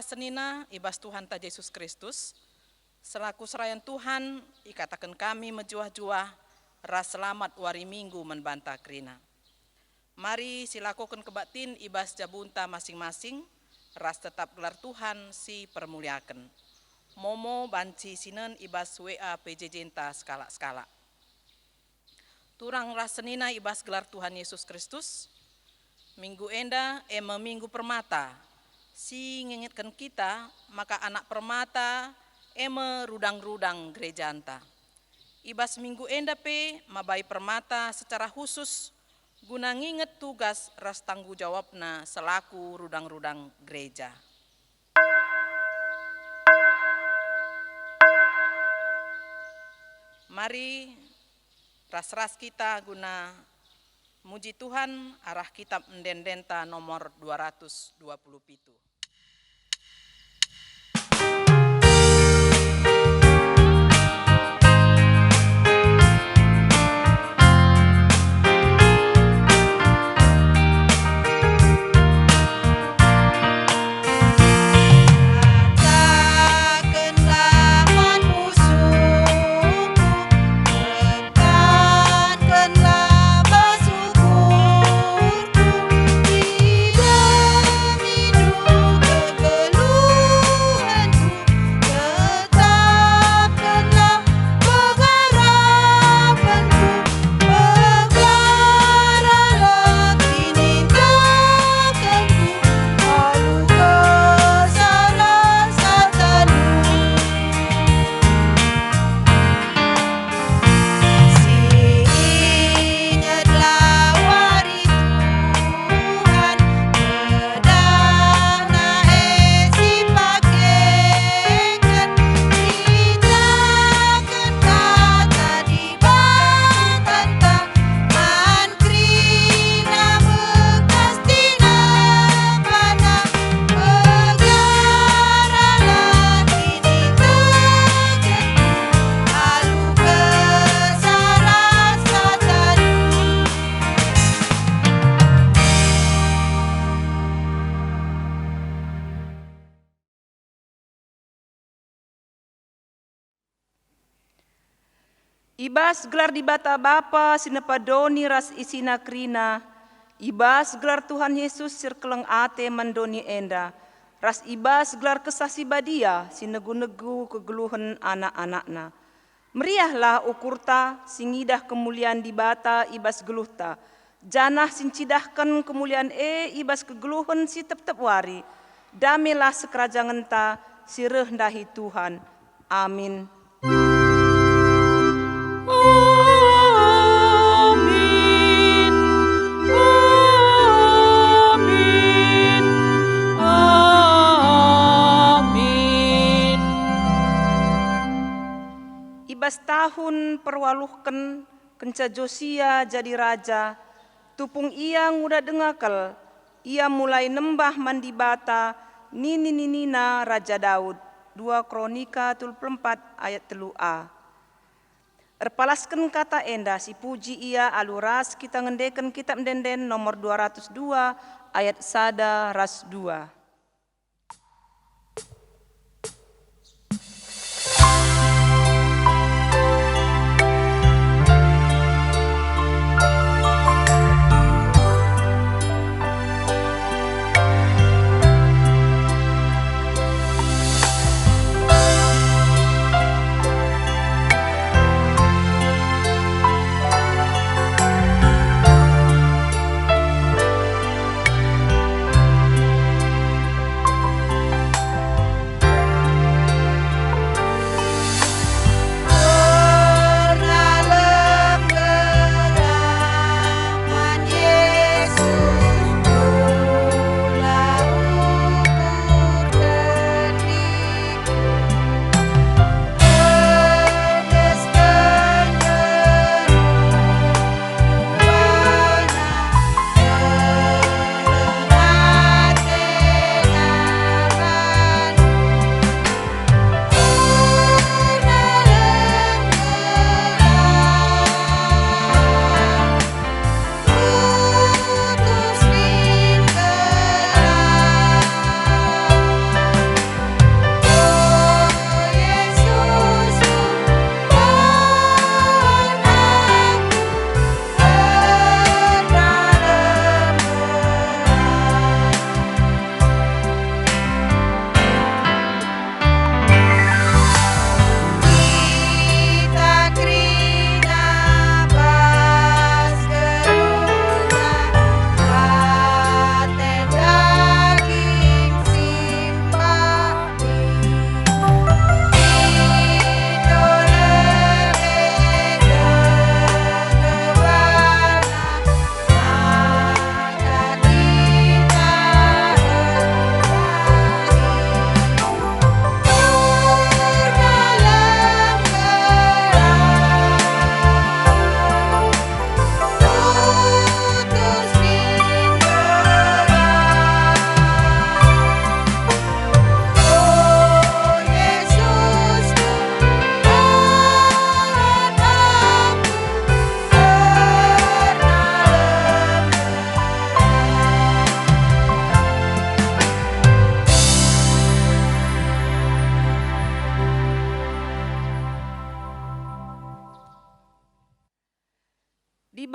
Senina ibas Tuhan ta Yesus Kristus, selaku serayan Tuhan ikatakan kami menjuah-juah ras selamat wari minggu menbantah kerina. Mari silakukan kebatin ibas jabunta masing-masing, ras tetap gelar Tuhan si permuliakan. Momo banci sinen ibas WA PJJ ta skala-skala. Turang ras senina ibas gelar Tuhan Yesus Kristus, minggu enda minggu permata, si ngingetkan kita, maka anak permata rudang-rudang gereja anta. Ibas minggu enda mabai permata secara khusus guna nginget tugas ras tanggung jawabna selaku rudang-rudang gereja. Mari ras-ras kita guna muji Tuhan arah kitab Mendendenta nomor 227. Ibas gelar di bata Bapa sinepadoni ras isina krina, ibas gelar Tuhan Yesus sirkeleng ate mandoni enda, ras ibas gelar kesasi badia sinegu-negu kegeluhan anak-anakna. Meriahlah ukurta singidah kemuliaan di bata ibas geluhta, janah sincidahkan kemuliaan ibas kegeluhan si tep-tep wari, damilah sekerajangan ta sireh ndahi Tuhan. Amin. Amin, amin, amin. Ibas tahun perwaluhken kenca Josia jadi raja, tupung ia nguda dengakal, ia mulai nembah mandi bata nini-ninina Raja Daud. 2 Kronika 24 ayat 3a. Erpalaskan kata enda si puji ia aluras kita ngendeken kitab Mendenden nomor 202 ayat 1 ras 2.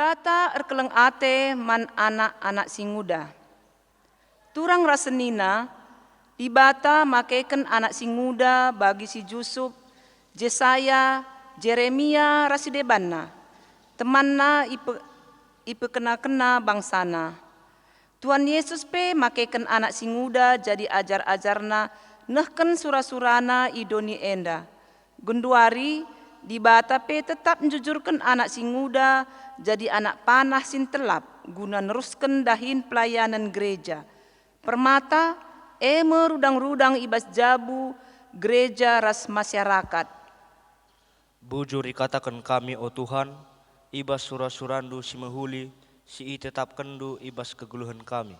bata erkeleng ate man anak-anak singuda. Turang rasenina, di bata makeken anak singuda bagi si Yusuf, Jesaya, Jeremia rasidebanna. Temanna ipe kena-kena bangsana. Tuhan Yesus pe makeken anak singuda jadi ajar-ajarna nehken sura-surana idoni enda. Gunduari di bata pe tetap menjujurkan anak singuda jadi anak panah sin telap guna neruskan dahin pelayanan gereja. Permata merudang-rudang ibas jabu gereja ras masyarakat. Bujur ikatakan kami, o Tuhan, ibas sura-surandu si mehuli, si tetapkandu ibas keguluhan kami.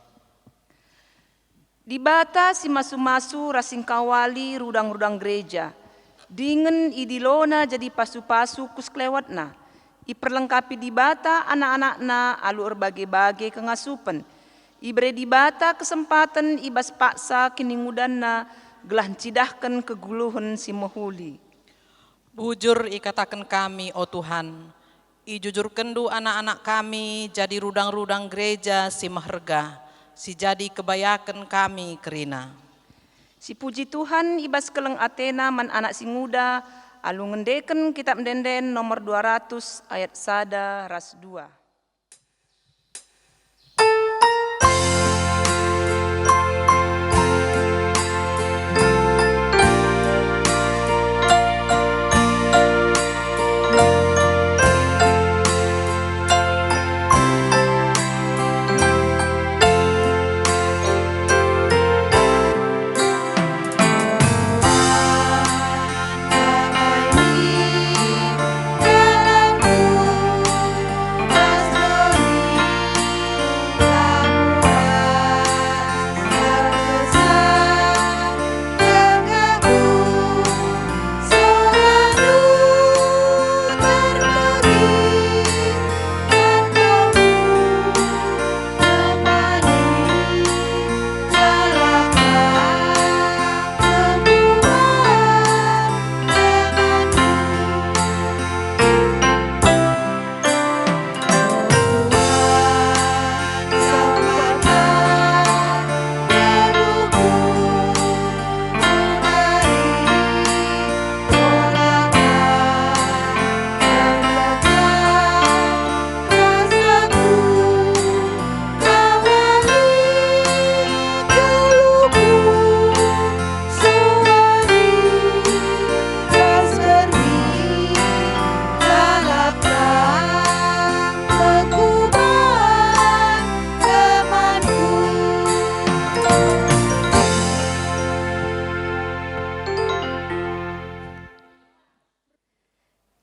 Di bata si masu-masu rasing kawali rudang-rudang gereja. Dingen idilona jadi pasu-pasu kusklewatna. Iperlengkapi di bata anak-anakna alu erbage-bage kengasupen. Ibre di bata kesempatan ibas paksa kiningudanna gelah cidahkan keguluhan si mehuli. Bujur ikatakan kami, o Tuhan, ijujurkan du anak-anak kami jadi rudang-rudang gereja si maherga, si jadi kebayakan kami kerina. Si puji Tuhan ibas keleng Athena man anak singuda alu ngendeken kitab mendenden nomor 200 ayat 1 ras 2.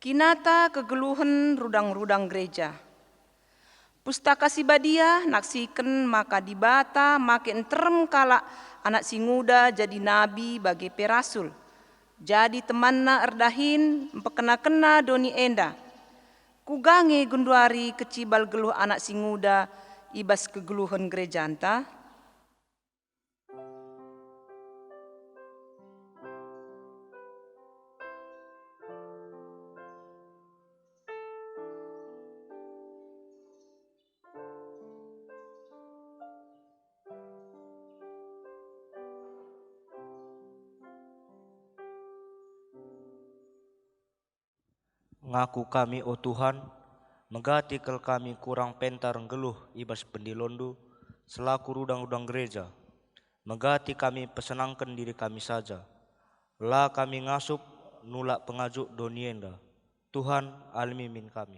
Kinata kegeluhan rudang-rudang gereja. Pustaka Sibadia naksiken maka dibata make enterem kala anak singuda jadi nabi bagi perasul. Jadi temanna erdahin empekena-kena doni enda. Kugange gunduari kecibal geluh anak singuda ibas kegeluhan gerejanta. Ngaku kami, o Tuhan, megati kel kami kurang pentar geluh ibas pendilondu selaku rudang-rudang gereja. Megati kami pesenangkan diri kami saja. Lah kami ngasup nulak pengajuk donienda. Tuhan almimin kami.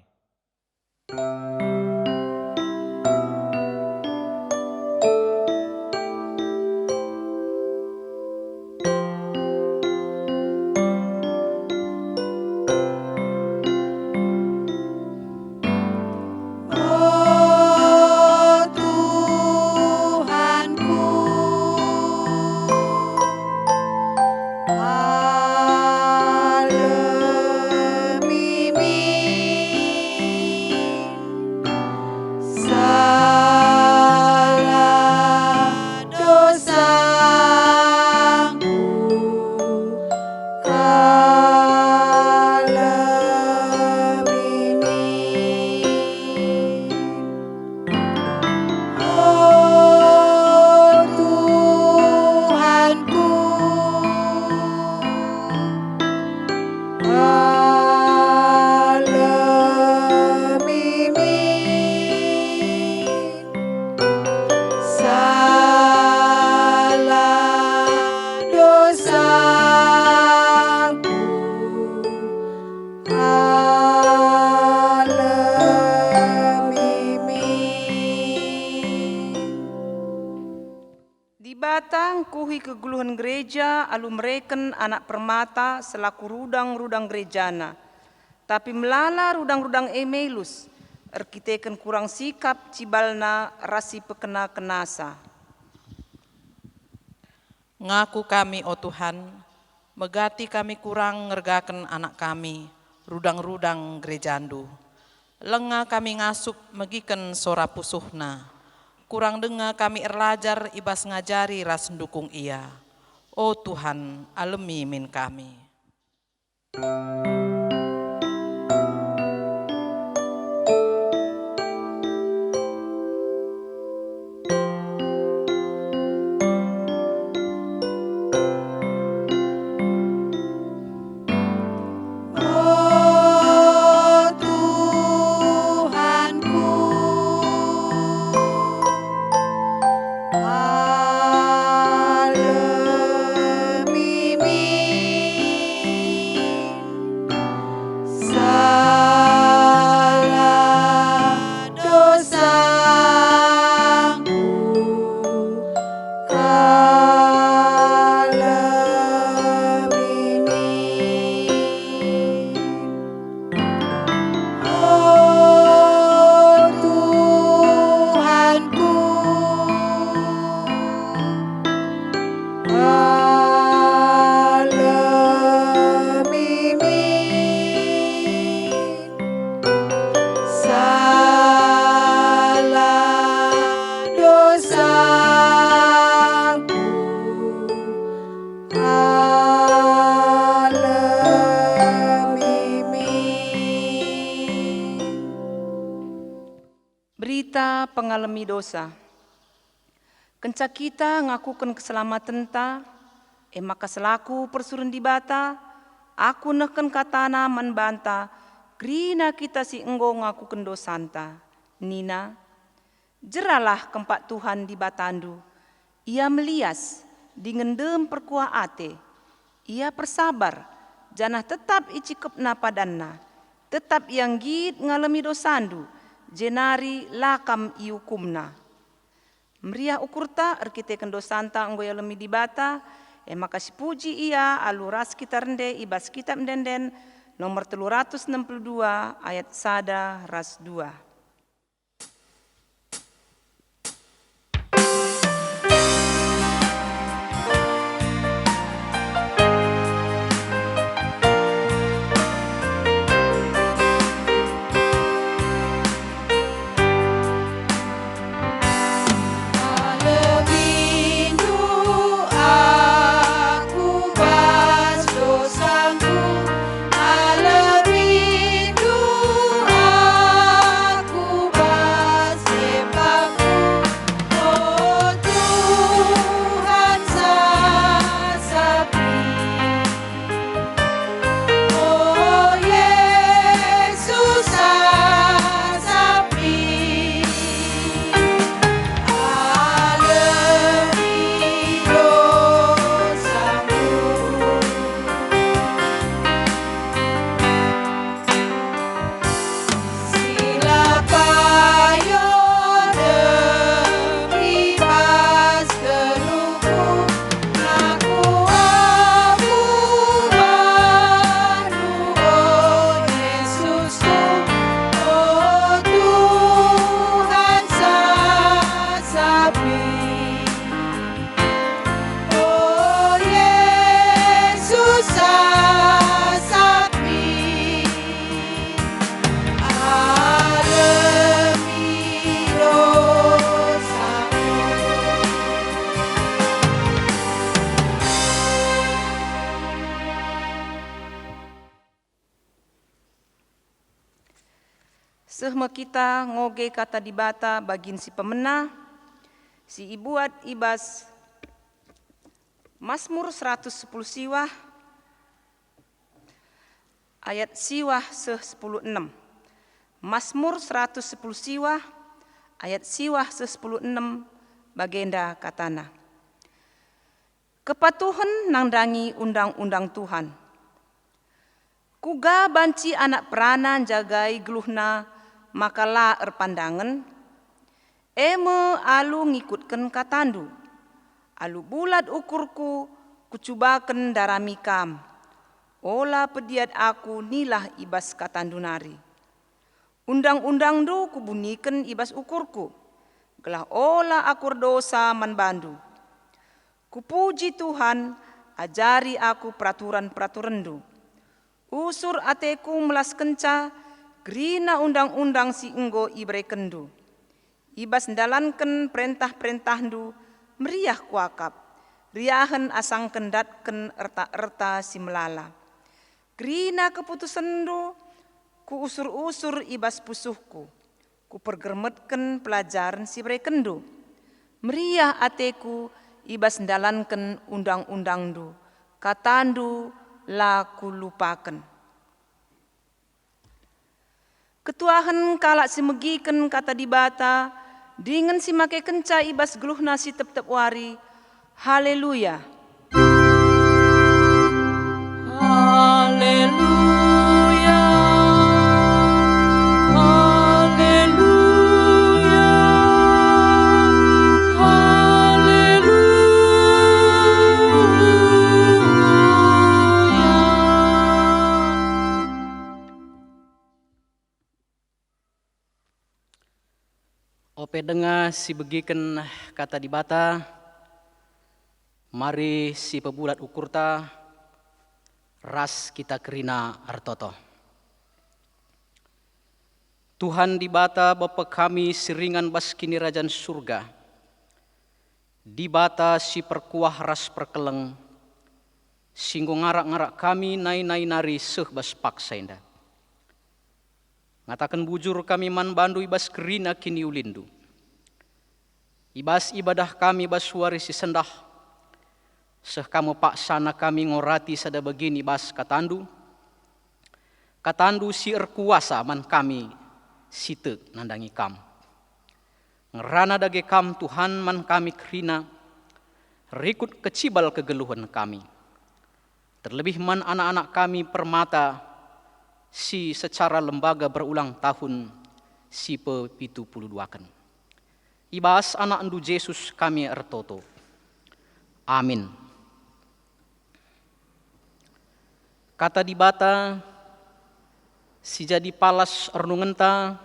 Batang kuhi keguluhan gereja alu mereken anak permata selaku rudang-rudang gerejana. Tapi melala rudang-rudang emelus, erkiteken kurang sikap cibalna rasi pekena kenasa. Ngaku kami, oh Tuhan, megati kami kurang ngergaken anak kami, rudang-rudang gerejandu. Lenga kami ngasup megiken sora pusuhna. Kurang dengar kami erlajar ibas ngajari ras ndukung ia. Oh Tuhan, alemi min kami. Berita pengalami dosa. Kenca kita ngakukan keselamatan ta, maka selaku persurun di bata, aku neken katana menbanta, krina kita si enggo ngakukan dosanta. Nina, jeralah kempak Tuhan di batandu, ia melias, dingendem perkuah ate, ia persabar, janah tetap icikep napadanna, tetap yang git ngalami dosandu, jenari lakam iukumna. Meriah ukurta erkiteken dosanta anggoya lemi di bata, maka puji ia aluras kita rende ibas kitab mendenden nomor 362 ayat sada ras 2. Sehma kita ngoge kata di bata bagin si pemena, si ibuat ibas Mazmur 110 siwah, ayat siwah se-10:6. Mazmur 110 siwah, ayat siwah se-10:6, bagenda katana. Kepatuhan nangdangi undang-undang Tuhan. Kuga banci anak peranan jagai geluhna, maka la erpandangan, eme alu ngikutkan katandu, Alu bulat ukurku, kucubaken darami kam. Ola pediat aku nilah ibas katandunari. Undang-undang du kubuniken ibas ukurku. Gelah ola akur dosa manbandu. Kupuji Tuhan, ajari aku peraturan-peraturan du. Usur ateku melas kenca, gerina undang-undang si enggo ibrekendu. Ibas ndalanken perintah-perintahdu, meriah kuakap. Riahen asang kendatken erta-erta si melala. Gerina keputusandu, ku usur-usur ibas pusuhku. Ku pergermetken pelajaran si brekendu. Meriah ateku ibas ndalanken undang-undangdu. Katandu la ku lupaken. Ketuahan kalak si megiken kata dibata, dengan si make kenca ibas geluh nasi tep-tep wari. Haleluya. Haleluya. Haleluya. Haleluya. Ope dengar si begiken kata dibata, mari si pebulat ukurta, ras kita kerina artoto. Tuhan dibata Bapa kami seringan bas kini rajan surga. Dibata si perkuah ras perkeleng, singgo ngarak-ngarak kami nai-nai nari seh bas paksa indah. Ngatakan bujur kami man bandu ibas kerina kini ulindu. Ibas ibadah kami bas suari si sendah. Seh kamu paksana kami ngorati sada begini bas katandu. Katandu si erkuasa man kami site nandangi kam. Ngerana dage kam Tuhan man kami kerina. Rikut kecibal kegeluhan kami. Terlebih man anak-anak kami permata si secara lembaga berulang tahun si pe-72-kan. Ibas anak endu Yesus kami ertoto. Amin. Kata dibata si jadi palas renungenta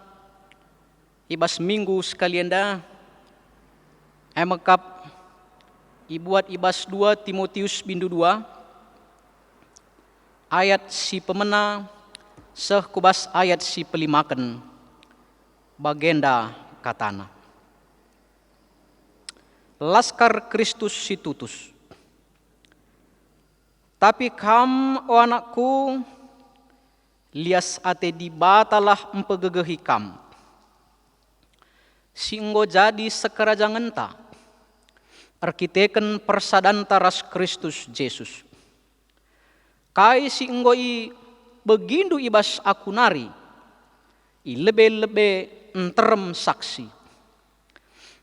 ibas minggu sekalian dah emekap ibuat ibas 2 Timotius bindu 2 ayat si pemena seh kubas ayat si pelimaken bagenda katana. Laskar Kristus si tutus. Tapi kam o anakku lias ate dibatalah empegegehi kam. Si enggo jadi sekerajangan ta. Arkiteken persadanta ras Kristus Yesus. Kai si enggo i begindu ibas aku nari. I lebe-lebe enterem saksi.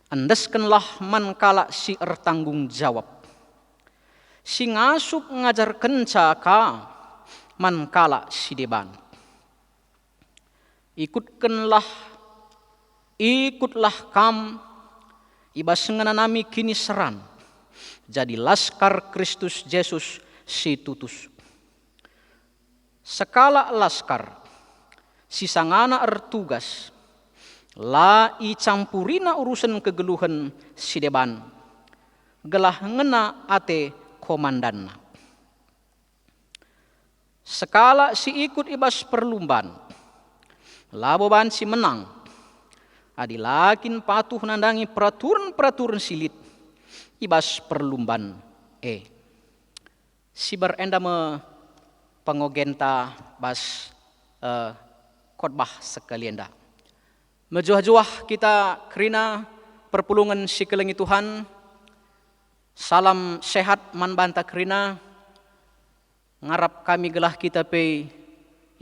Andeskenlah man kala si ertanggung jawab. Si ngasup ngajar kenca ka man kala si deban. Ikutlah kam ibas ngenanami kini seran. Jadi laskar Kristus Yesus si tutus. Sekala laskar si sangana ertugas. La i campurina urusan kegeluhan si deban. Gelah ngena ate komandanna. Sekala si ikut ibas perlumban. Laboban si menang. Adilakin patuh nandangi peraturan-peraturan silit. Ibas perlumban Si berenda me pengogenta bas khotbah sekalian dah. Mejuah-juah kita kerina perpulungan si kelengi Tuhan. Salam sehat man banta kerina. Ngarap kami gelah kita pe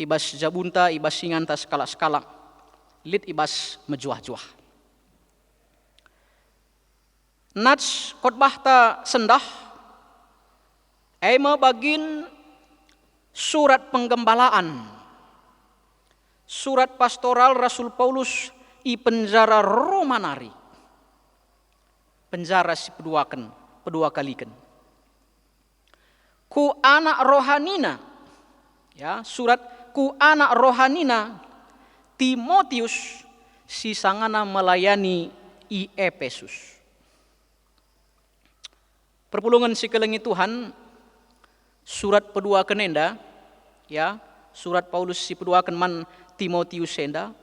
ibas jabunta, ibas singanta skala-skala. Lit ibas mejuah-juah. Nats khotbah ta sendah. Ema bagin surat penggembalaan. Surat pastoral Rasul Paulus i penjara Romanari. Penjara si peduaken pedua kalikan. Ku anak rohanina, ya, surat ku anak rohanina Timotius si sangana melayani i Efesus. Perpulungan si kelengi Tuhan, surat pedua kenenda, ya, surat Paulus si pedua man Timotius enda,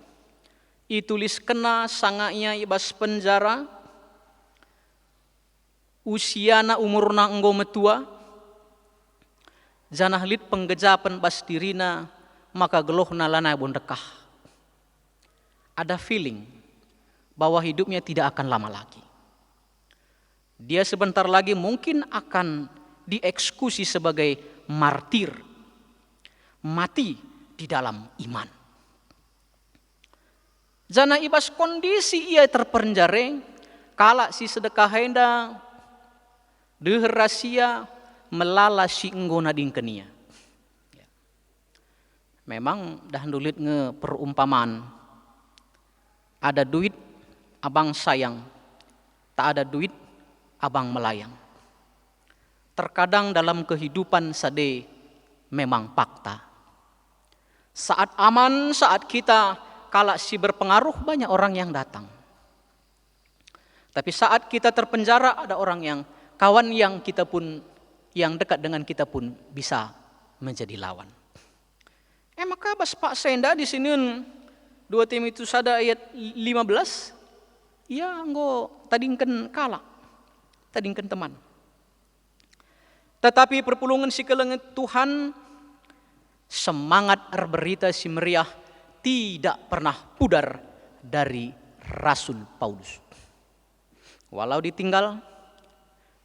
itulis kena sanganya ibas penjara, usiana umurna enggo metua, janah lit penggejapan bas dirina, maka gelohna lana bondekah. Ada feeling bahwa hidupnya tidak akan lama lagi. Dia sebentar lagi mungkin akan dieksekusi sebagai martir, mati di dalam iman. Jana ibas kondisi ia terpenjara, kala si sedekah henda, deher rahasia melala si enggo nadingkenia. Memang dah nulit nge perumpamaan, ada duit abang sayang, tak ada duit abang melayang. Terkadang dalam kehidupan sade memang fakta. Saat aman, saat kita kala si berpengaruh, banyak orang yang datang. Tapi saat kita terpenjara, ada orang yang kawan yang kita pun, yang dekat dengan kita pun bisa menjadi lawan. Maka bas Pak Senda di sini 2 Timotius ada ayat 15, ya enggo tadingken kala, tadingken teman. Tetapi perpulungan si kelengit Tuhan, semangat berita si meriah tidak pernah pudar dari Rasul Paulus. Walau ditinggal,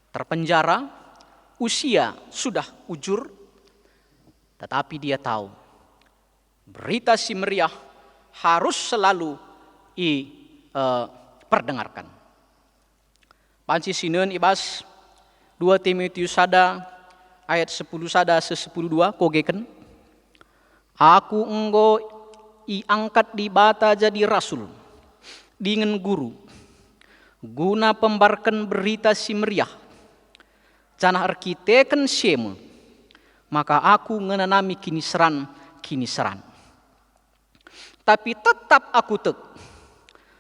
terpenjara, usia sudah ujur, tetapi dia tahu berita si meriah harus selalu perdengarkan. Panci sineun ibas 2 Timotius sada ayat 10 sada se-10:2 kogeken. Aku enggo iangkat di bata jadi rasul dengan guru guna pembarkan berita si meriah canah arkiteken syeme, maka aku ngenanami kini seran. Tapi tetap aku tek,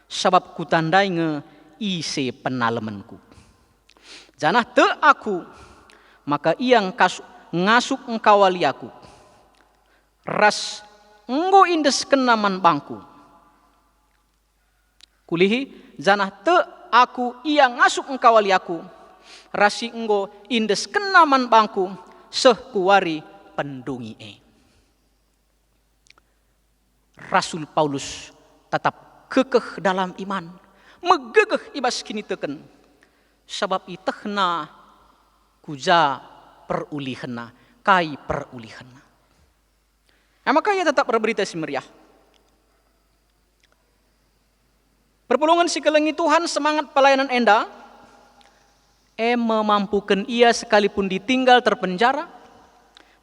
sebab ku tandai nge ise penalemenku. Janah te aku, maka iang ngasuk engkawali aku. Ras enggo indes kenaman bangku. Kulihi, janah te aku iang ngasuk engkawali aku. Rasi enggo indes kenaman bangku, seh kuwari pendungi Rasul Paulus tetap kekeh dalam iman, megegeh ibas kini teken, sebab itehna kuja perulihena, kai perulihena. Maka ia tetap berberita si meriah. Perpulungan si kelengi Tuhan, semangat pelayanan enda, memampukan ia sekalipun ditinggal terpenjara,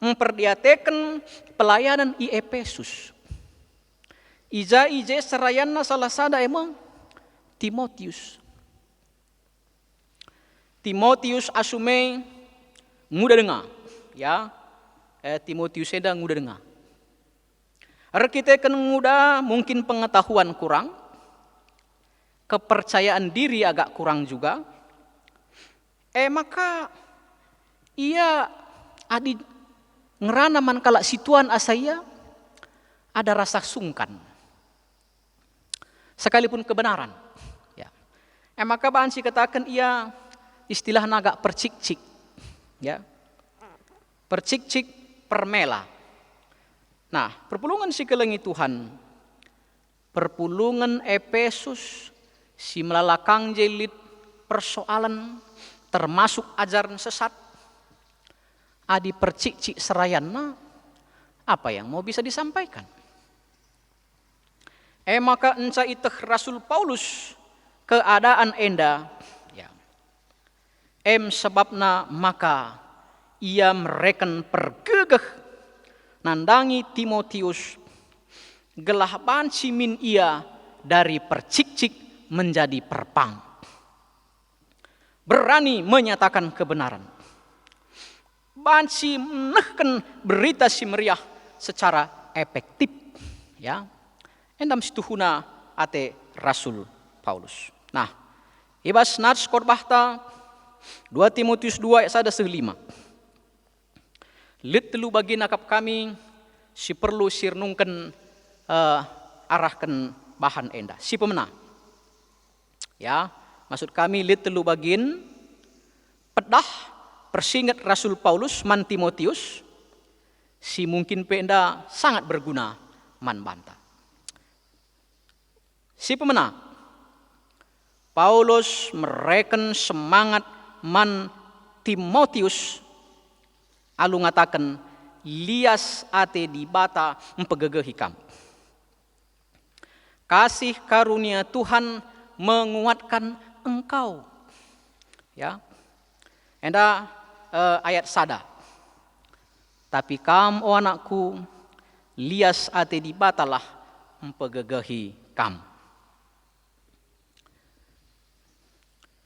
memperdiatekan pelayanan i Efesus. Ija serayanna salah sada emang Timotius. Timotius asume nguda dengar, ya. Timotius seda nguda dengar. Kita kan nguda mungkin pengetahuan kurang, kepercayaan diri agak kurang juga. Maka ia adi ngerana man kala situan asaya ada rasa sungkan. Sekalipun kebenaran, ya. Maka Bansi katakan ia istilah naga percik-cik, ya. Percik-cik permela. Nah, perpulungan si kelengi Tuhan, perpulungan Efesus si melalakang jelit persoalan termasuk ajaran sesat, adi percik-cik serayanna, apa yang mau bisa disampaikan? Maka enca iteh Rasul Paulus keadaan enda, ya. Sebabna maka ia mereken pergegeh nandangi Timotius gelah banci min ia dari percik-cik menjadi perpang. berani menyatakan kebenaran. Banci menehkan berita si meriah secara efektif. Ya, endam situhuna ate Rasul Paulus. Nah, ibas nats korbahta 2 Timotius 2 ayat 1-5. Lit telu bagi nakap kami si perlu sirnungken arahkan bahan enda. Si pemena. Ya, maksud kami lit telu bagin pedah persingat Rasul Paulus man Timotius si mungkin penda sangat berguna man banta. Si pemena Paulus mereken semangat man Timotius alu ngatakan lias ate di bata empegegehi kamu. Kasih karunia Tuhan menguatkan engkau. Ya. Enda ayat sada. Tapi kam o anakku lias ate di batalah empegegehi kam.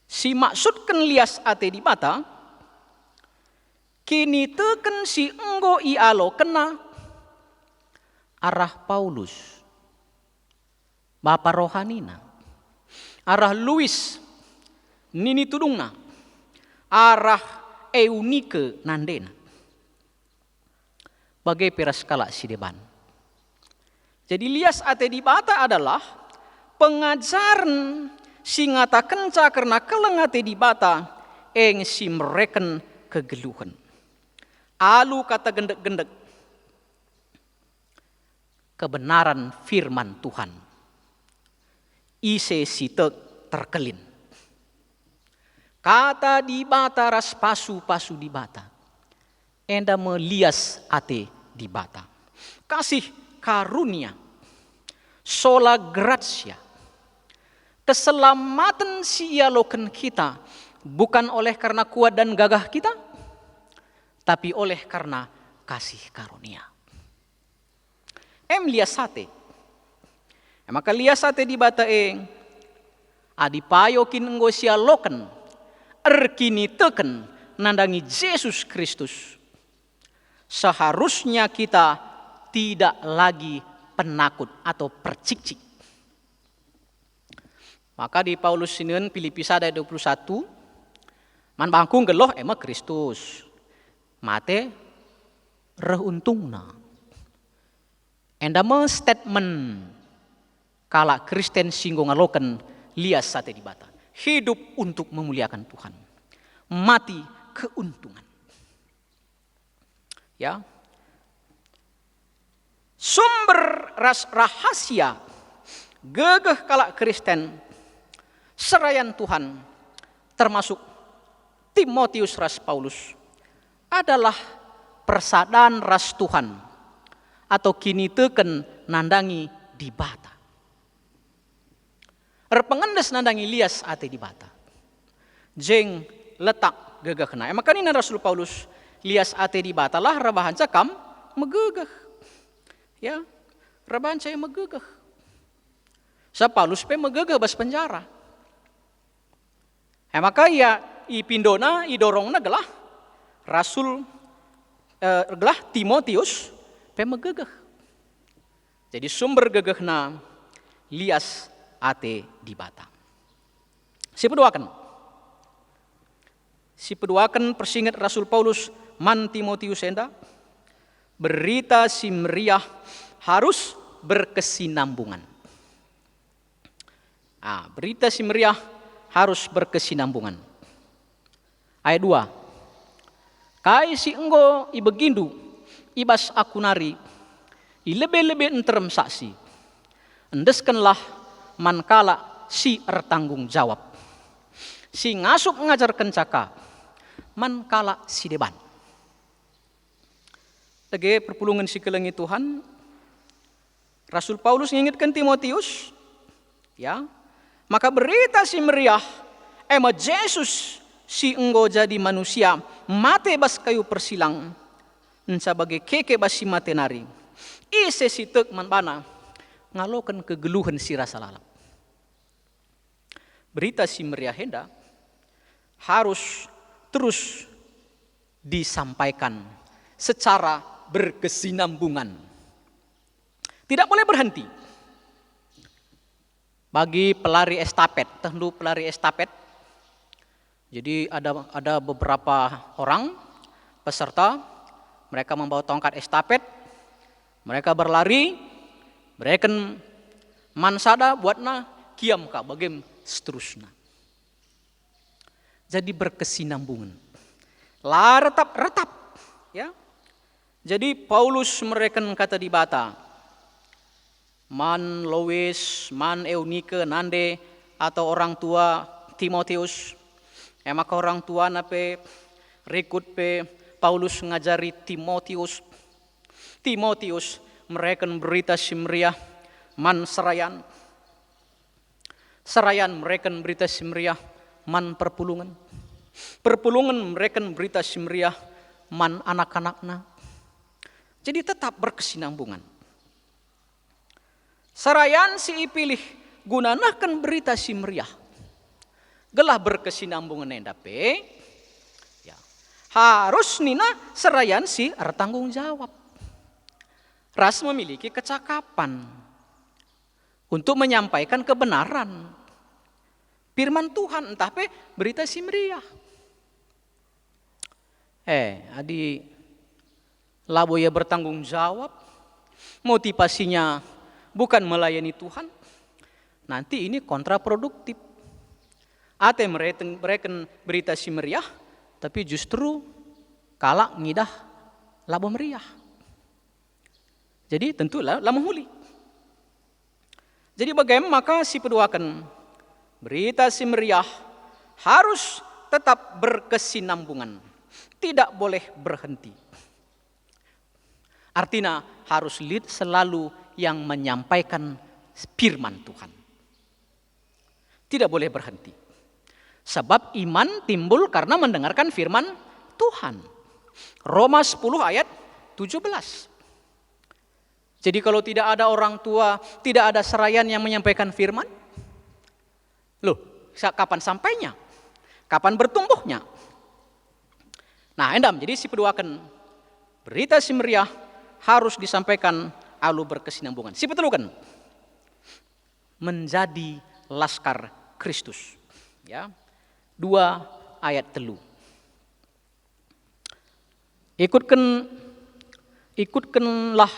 Si maksudkan lias ate di bata, kini teken si enggo ialo kena arah Paulus, bapa rohanina, arah Luis, nini tudungna, arah Eunike nandena. Bagai peras kala si deban. Jadi lias ate di bata adalah pengajaran si ngata kenca karena kelengate di bata eng si mereken kegeluhan. Alu kata gendek-gendek kebenaran firman Tuhan. Ise sitek terkelin. Kata di bata ras pasu-pasu di bata. Enda melias ate di bata. Kasih karunia. Sola gratia. Keselamatan si ialokan kita bukan oleh karena kuat dan gagah kita, tapi oleh karena kasih karunia. Liasate. Maka liasate di bata adipayokin enggo si ialokan erkini teken nandangi Yesus Kristus. Seharusnya kita tidak lagi penakut atau percikcik. Maka di Paulus sinian Filipi 1 ayat 21 man bangkung geloh emang Kristus. Mate rehuntungna. Enda statement kala Kristen singgung ngaloken lias sate di bata. Hidup untuk memuliakan Tuhan. Mati keuntungan. Ya. Sumber rahasia gegeh kala Kristen serayan Tuhan termasuk Timotius ras Paulus adalah persadaan ras Tuhan atau kini teken nandangi di bata. Pengendes nandangi lias ate di bata. Jeng letak gegeh kena. Makanya Rasul Paulus lias ate di bata lah rebahan cakam megegeh. Ya, rebahan saya megegeh. Sa Paulus pe megegeh bas penjara. Maka ya ipindona idorongna gelah Rasul gelah Timotius pe megegeh. Jadi sumber gegehna lias ate di bata. Si peduakan persingat Rasul Paulus man Timotius enda berita si meriah harus berkesinambungan. Berita si meriah harus berkesinambungan. Ayat 2. Kai si enggo ibegindu ibas akunari ilebe-lebe enterem saksi. Endeskenlah mankala si ertanggung jawab. Si ngasup ngajar kencaka mankala si deban. Lagi perpulungan si kelengi Tuhan Rasul Paulus ngingetkan Timotius ya. Maka berita si meriah Yesus si enggo jadi manusia mate bas kayu persilang sebagai keke bas si mate nari ise si tek manbana ngalokan kegeluhan si rasa lalap. Berita si meriah henda harus terus disampaikan secara berkesinambungan. Tidak boleh berhenti. Bagi pelari estafet, tentu pelari estafet. Jadi ada beberapa orang peserta, mereka membawa tongkat estafet, mereka berlari, mereka mansada buatna kiam ka bagem seterusnya. Jadi berkesinambungan. Lah retap, ya. Jadi Paulus mereka kata di bata, man Lois, man Eunike, Nande, atau orang tua Timotius, maka orang tua nape rekut pe Paulus ngajari Timotius mereka berita simriah man serayan mereka berita simriah man perpulungan mereka berita simriah man anak-anakna. Jadi tetap berkesinambungan. Sarayan si ipilih gunanakan berita simriah. Gelah berkesinambungan endape. Ya. Harus nina serayan si bertanggung jawab. Ras memiliki kecakapan untuk menyampaikan kebenaran firman Tuhan, entah pe berita simriah. Adi labo ya bertanggung jawab, motivasinya bukan melayani Tuhan, nanti ini kontraproduktif. Ate mereka berita si meriah, tapi justru kalak ngidah labo meriah. Jadi tentulah lama huli. Jadi bagaimana maka si peduakan berita si meriah harus tetap berkesinambungan, tidak boleh berhenti. Artinya harus selalu yang menyampaikan firman Tuhan. Tidak boleh berhenti. Sebab iman timbul karena mendengarkan firman Tuhan. Roma 10 ayat 17. Jadi kalau tidak ada orang tua, tidak ada serayan yang menyampaikan firman, loh, kapan sampainya? Kapan bertumbuhnya? Nah, endam, jadi si peduakan berita si meriah harus disampaikan alu berkesinambungan. Si petelukan menjadi laskar Kristus. Ya. 2 ayat 3. Ikutkanlah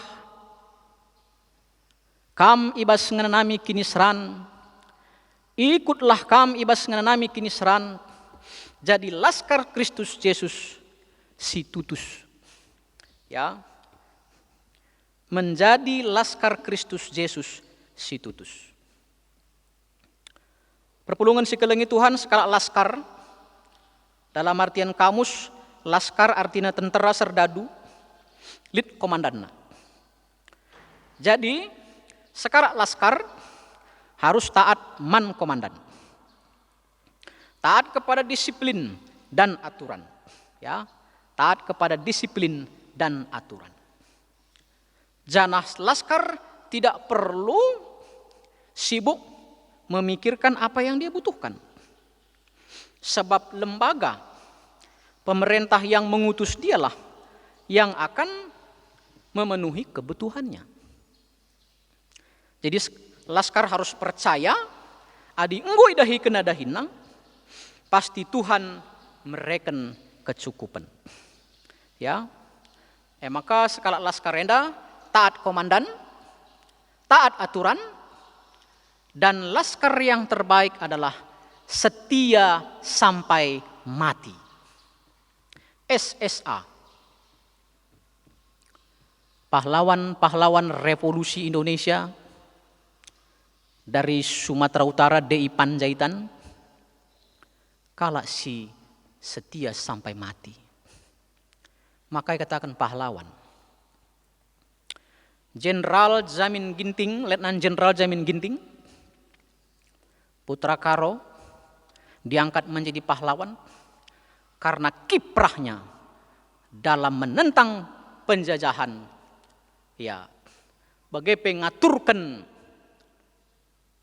kam ibas nganami kinisran. Ikutlah kam ibas nganami kinisran. Jadi laskar Kristus Yesus si tutus. Ya. Menjadi laskar Kristus Yesus si tutus. Perpulungan si kelengi Tuhan sekala laskar. Dalam artian kamus, laskar artinya tentara serdadu, lit komandanna. Jadi sekara laskar harus taat man komandan. Taat kepada disiplin dan aturan. Ya, taat kepada disiplin dan aturan. Janah laskar tidak perlu sibuk memikirkan apa yang dia butuhkan. Sebab lembaga pemerintah yang mengutus dialah yang akan memenuhi kebutuhannya. Jadi laskar harus percaya adi enggoi dahi kena dahinang, pasti Tuhan mereken kecukupan. Ya, maka sekala laskar renda taat komandan, taat aturan, dan laskar yang terbaik adalah setia sampai mati. SSA. Pahlawan-pahlawan revolusi Indonesia dari Sumatera Utara DI Panjaitan kala si setia sampai mati. Makanya katakan pahlawan. Jenderal Jamin Ginting, Letnan Jenderal Jamin Ginting, putra Karo, diangkat menjadi pahlawan karena kiprahnya dalam menentang penjajahan. Ya, bagai pengaturkan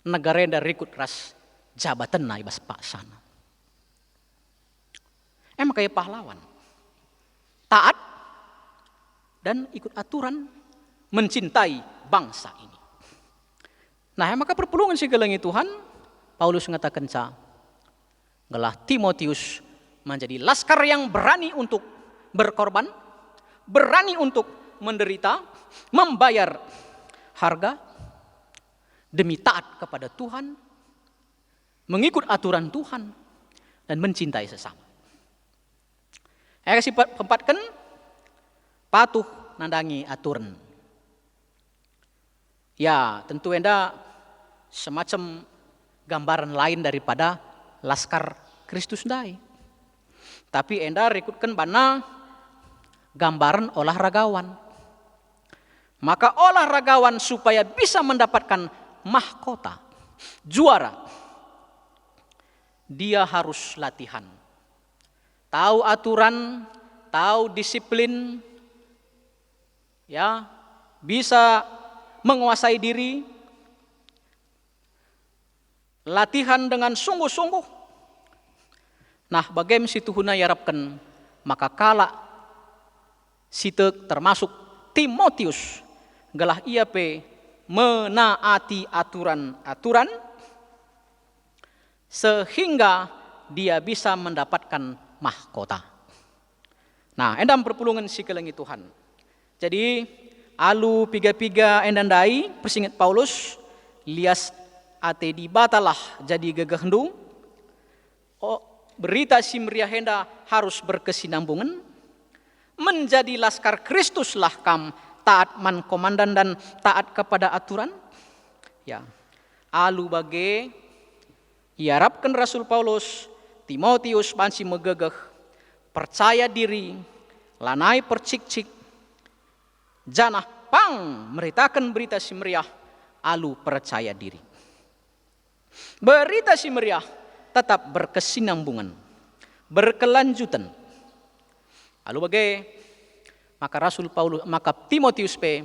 negara dari ikut ras jabatan na ibas pak sana. kayak pahlawan. Taat dan ikut aturan, mencintai bangsa ini. Nah, maka perpulungan segelangi Tuhan, Paulus mengatakan gelah Timotius menjadi laskar yang berani untuk berkorban, berani untuk menderita, membayar harga demi taat kepada Tuhan, mengikut aturan Tuhan, dan mencintai sesama. Saya kasih tempatkan patuh nandangi aturan. Ya, tentu enda semacam gambaran lain daripada laskar Kristus dai. Tapi enda rekutkan bana gambaran olahragawan. Maka olahragawan supaya bisa mendapatkan mahkota, juara, dia harus latihan. Tahu aturan, tahu disiplin, ya, bisa menguasai diri, latihan dengan sungguh-sungguh. Nah, bagaimana situ huna yarapkan, maka kala situ termasuk Timotius gelah ia pe menaati aturan-aturan sehingga dia bisa mendapatkan mahkota. Nah, endam perpulungan sikelengi Tuhan. Jadi alu piga-piga endandai persingat Paulus lias ate dibatalah jadi gegehendu. Oh, berita simria henda harus berkesinambungan. Menjadi laskar Kristuslah kam taat man komandan dan taat kepada aturan. Ya, alu bage iarapkan Rasul Paulus Timotius bansi megegeh percaya diri, lanai percik-cik, janah pang meritakan berita si meriah, alu percaya diri. Berita si meriah tetap berkesinambungan, berkelanjutan. Alu bagai maka Rasul Paulus, maka Timotius pe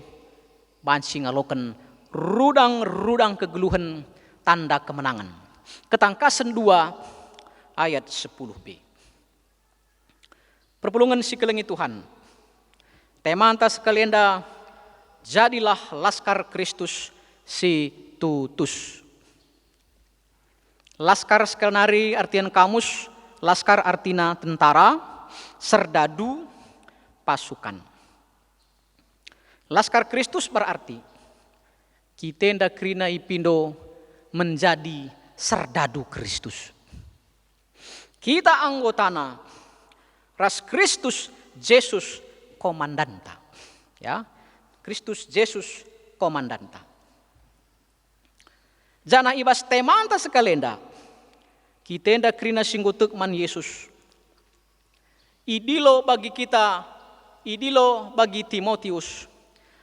bansi ngaloken rudang-rudang kegeluhan tanda kemenangan. Ketangkasan 2 ayat 10b. Perpulungan sikelengi Tuhan. Tema antas sekalianda, jadilah laskar Kristus si tutus. Laskar sekenari artian kamus, laskar artina tentara, serdadu, pasukan. Laskar Kristus berarti kita ndak krina ipindo menjadi serdadu Kristus. Kita anggotana ras Kristus Yesus komandanta. Ya, Kristus Yesus komandanta. Jana ibas temanta sekalenda. Kita ndak krina singgutuk man Yesus. Idilo bagi kita, idilo bagi Timotius.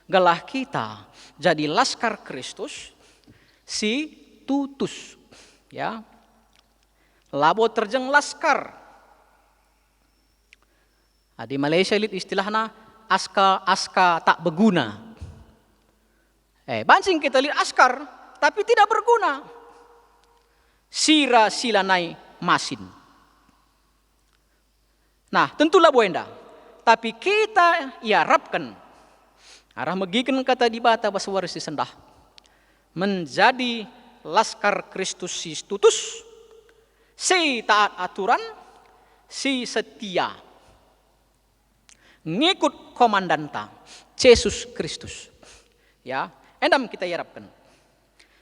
Galah kita jadi laskar Kristus si tutus. Ya. Labo terjeng laskar. Di Malaysia lihat istilahnya aska tak berguna. Bancing kita lihat askar tapi tidak berguna. Sira silanai masin. Nah, tentulah buenda. Tapi kita harapkan arah megikan kata dibata baswaris disendah menjadi laskar Kristus si tutus, si taat aturan, si setia, ngikut komandanta Yesus Kristus. Ya, endam kita harapkan.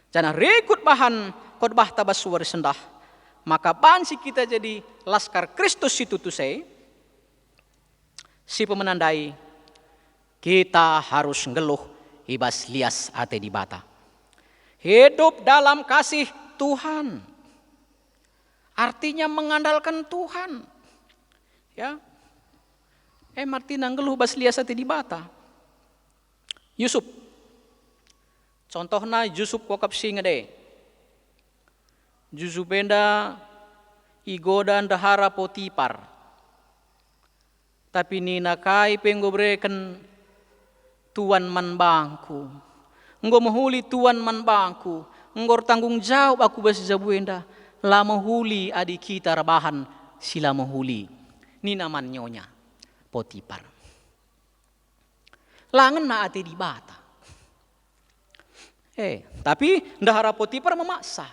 Jangan rekut bahan khotbah tabaswar sendah, maka bansi kita jadi laskar Kristus si tutusai, si pemenandai kita harus ngeluh ibas lias ate dibata. Hidup dalam kasih Tuhan. Artinya mengandalkan Tuhan. Ya. Martina ngeluh bas lias ate dibata. Yusuf. Contohnya Yusuf kokap singade. Yusuf benda igodan dahara Potipar. Tapi nina kai penggobreken tuan man bangku. Enggo mahuli tuan man bangku. Enggo tanggung jawab aku basi jabuenda. La mahuli adik kita rabahan sila mahuli. Ni naman nyonya Potifar. Langen na ate di bata. Tapi ndahara Potifar memaksa.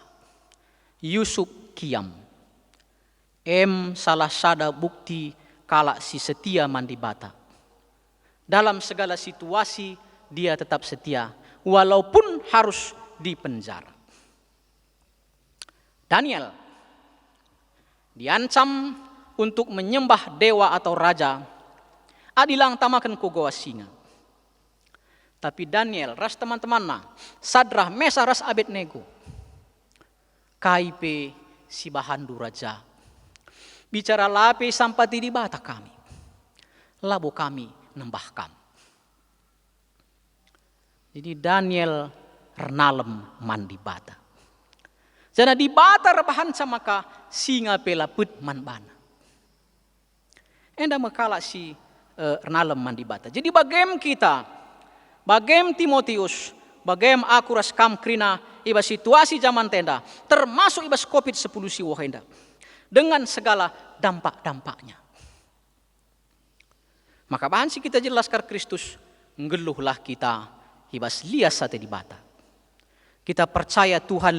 Yusuf kiam. Salah sada bukti kala si setia mandi bata. Dalam segala situasi dia tetap setia. Walaupun harus dipenjara. Daniel diancam untuk menyembah dewa atau raja. Adilang tamakan kogoa singa. Tapi Daniel, ras teman-teman na, Sadrah, Mesah, ras Abednego, KIP si bahandu raja. Bicara lape sampati di bata kami. Labo kami nembah kamu. Jadi Daniel renalem mandi bata. Jana di bata rebahan sama ka singa pela put man bana. Enda makala si renalem mandi bata. Jadi bagem kita, bagem Timotius, bagem aku ras kam krina iba situasi zaman tenda, termasuk ibas COVID-10 si wahenda. Dengan segala dampak-dampaknya. Maka bahan si kita jelaskan Kristus, ngeluhlah kita ibas lias sate di bata. Kita percaya Tuhan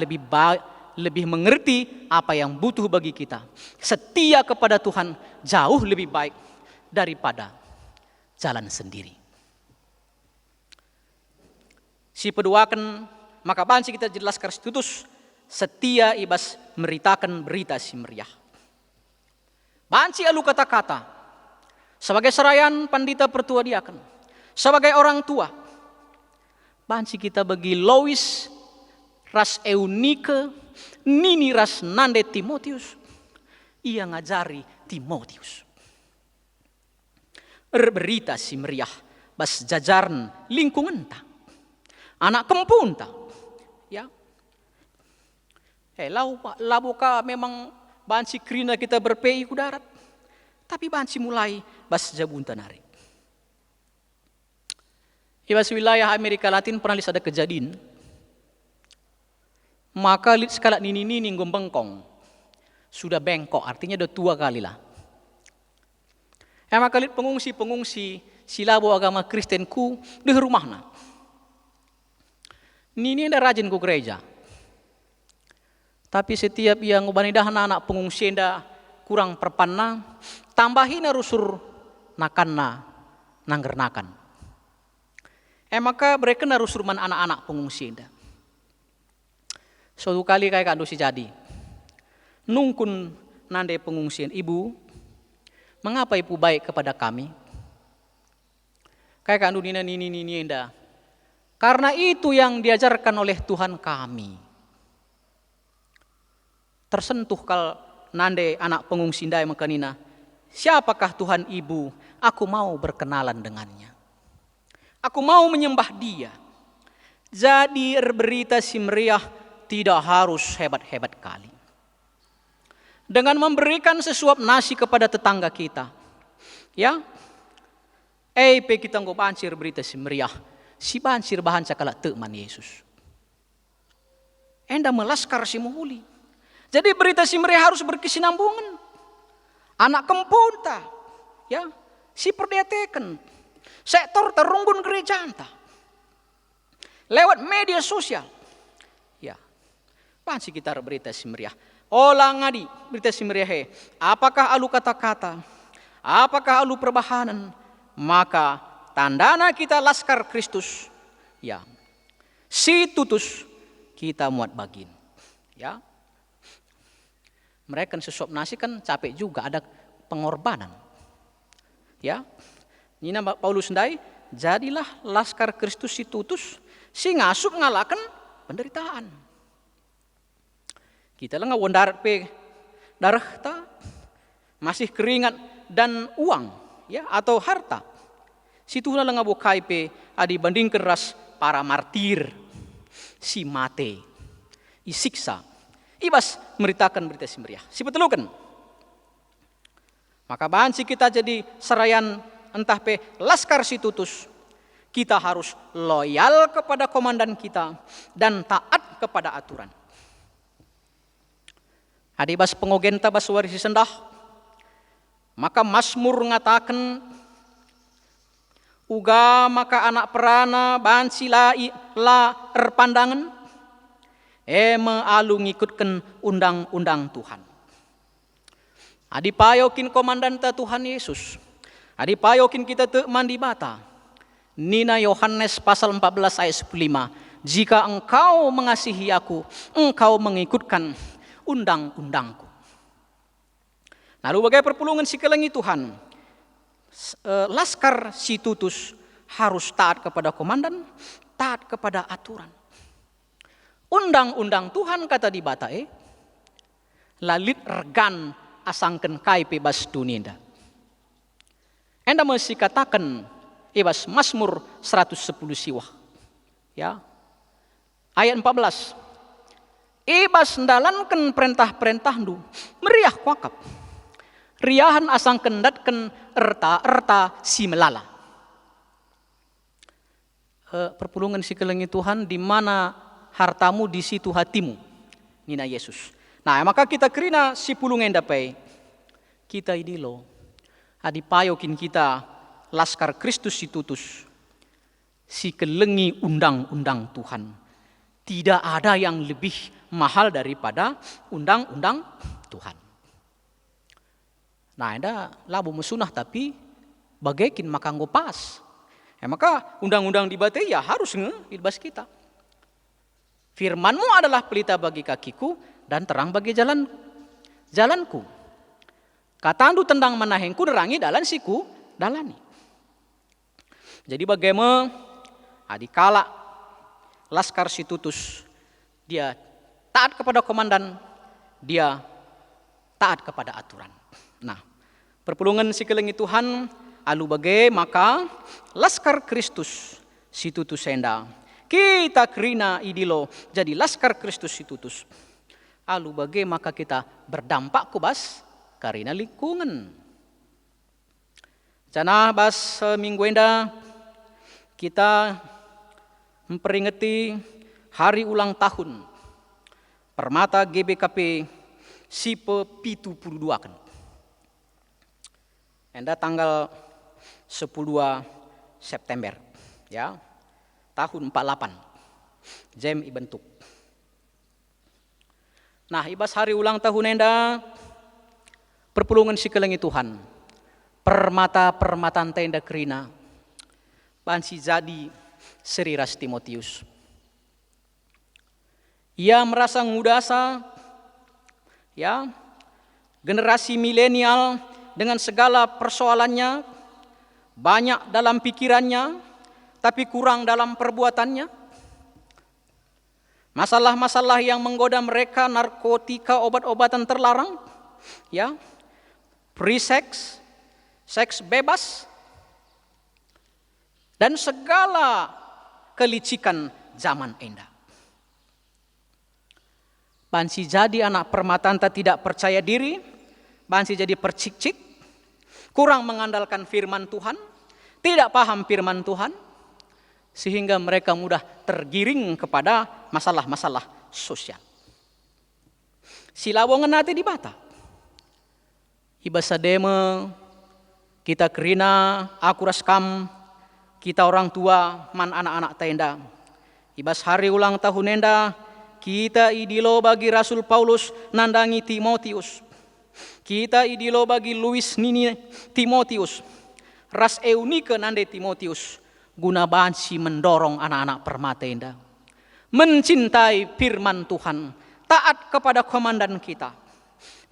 lebih mengerti apa yang butuh bagi kita. Setia kepada Tuhan jauh lebih baik daripada jalan sendiri. Si peduakan, maka bahan si kita jelaskan Kristus, setia ibas meritakan berita si meriah. Banci alu kata-kata sebagai serayan pandita pertua diaken, sebagai orang tua. Banci kita bagi Lois ras Eunike, nini ras nande Timotius. Ia ngajari Timotius. Berita si meriah bas jajaran lingkungan ta. Anak kempun ta. Ya. Labuka memang banci krina kita berpei ku darat. Tapi banci mulai bas jabun tanari. Ibas wilayah Amerika Latin pernah ada kejadian. Maka sekala nini gombengkong. Sudah bengkok, artinya udah tua kali lah. Maka lihat pengungsi silabo agama Kristenku di rumahna. Nini ada rajin ku gereja. Tapi setiap yang ngubanidah anak pengungsi enda kurang perpanna, tambahin rusur nakanna nanggernakan. Maka mereka narusur man anak-anak pengungsi enda. Suatu kali kayak kandu si jadi. Nungkun nande pengungsian, ibu, mengapa ibu baik kepada kami? Kayak kandu nina nini enda. Karena itu yang diajarkan oleh Tuhan kami. Tersentuh kal nande anak pengungsi ndai makanina. Siapakah Tuhan ibu? Aku mau berkenalan dengannya. Aku mau menyembah dia. Jadi berita si meriah tidak harus hebat-hebat kali. Dengan memberikan sesuap nasi kepada tetangga kita. Ya. Kita nggo bancir berita si meriah. Si bancir bahan cakala teman Yesus. Enda melaskar si muhuli. Jadi berita si meriah harus berkesinambungan. Anak kempunta. Ya. Si perdiateken. Sektor terunggun gereja anta. Lewat media sosial. Ya. Pansi kita berita si meriah. Olang ngadi berita si meriah. Apakah alu kata-kata? Apakah alu perbahanan? Maka tandana kita laskar Kristus. Ya. Si tutus kita muat bagin. Ya. Mereka sesuap nasi kan capek juga, ada pengorbanan. Ya. Nina Paulus ndai, jadilah laskar Kristus si tutus, si ngasup ngalakan penderitaan. Kita lah ngawandarat pe darah ta, masih keringat dan uang, ya atau harta. Situ lah ngabukai pe adi banding keras para martir, si mate, isiksa. Ibas meritakan berita si meriah. Si betelukan. Maka bahan si kita jadi serayan entah pe laskar si tutus. Kita harus loyal kepada komandan kita dan taat kepada aturan. Adibas pengogen tabas warisi sendah. Maka Mazmur ngatakan, uga maka anak perana bansi la erpandangan, alu ngikutkan undang-undang Tuhan. Adipayokin komandan ta Tuhan Yesus. Adipayokin kita te mandi bata. Nina Yohanes pasal 14 ayat 15. Jika engkau mengasihi aku, engkau mengikutkan undang-undangku. Lalu bagaimana perpulungan si kelengi Tuhan? Laskar si Tutus harus taat kepada komandan, taat kepada aturan. Undang-undang Tuhan kata di batae, lalit regan asangken kai bebas dunia. Enda mesti katakan ibas Mazmur 110 siwah. Ya. Ayat 14. Ibas ndalanken perintah-perintah ndu meriah kuakap. Riahan asang kendatken erta si melala. Perpulungan si kelengi Tuhan, di mana hartamu di situ hatimu. Nina Yesus. Nah, maka kita kerina si pulungen dapai. Kita ini lo. Adipayokin kita laskar Kristus si Tutus. Si kelengi undang-undang Tuhan. Tidak ada yang lebih mahal daripada undang-undang Tuhan. Nah, ada labu mesunah tapi bagaikin maka ngopas. Maka undang-undang dibatai ya harus ngibas kita. Firmanmu adalah pelita bagi kakiku dan terang bagi jalanku. Katandu tendang manahengku nerangi dalan siku dalani. Jadi bagaimana adikala laskar si Tutus dia taat kepada komandan, dia taat kepada aturan. Nah, perpulungan si kelengi Tuhan alu bagai maka laskar Kristus si Tutus senda. Kita kerina idilo jadi laskar Kristus si Tutus. Alu bagai maka kita berdampak kubas karena lingkungan. Jana bas minggu enda kita memperingati hari ulang tahun Permata GBKP Sipe Pitu 72 kan. Enda tanggal 10 September ya. Tahun 48. Jem ibentuk. Nah, ibas hari ulang tahun enda perpulungan si kelengi Tuhan. Permata-permataan tenda kerina. Bansi jadi Sri Ras Timotius. Ia merasa ngudasa ya generasi milenial dengan segala persoalannya, banyak dalam pikirannya tapi kurang dalam perbuatannya. Masalah-masalah yang menggoda mereka, narkotika, obat-obatan terlarang, ya, free sex, seks bebas, dan segala kelicikan zaman enda. Bansi jadi anak permatanta tidak percaya diri, bansi jadi percik-cik, kurang mengandalkan firman Tuhan, tidak paham firman Tuhan, sehingga mereka mudah tergiring kepada masalah-masalah sosial. Silawongan nanti di bata. Ibasa deme, kita kerina, aku raskam, kita orang tua, man anak-anak tenda. Ibas hari ulang tahun enda, kita idilo bagi Rasul Paulus nandangi Timotius. Kita idilo bagi Luis Nini Timotius. Ras Eunike nande Timotius. Guna bansi mendorong anak-anak permata enda. Mencintai firman Tuhan. Taat kepada komandan kita.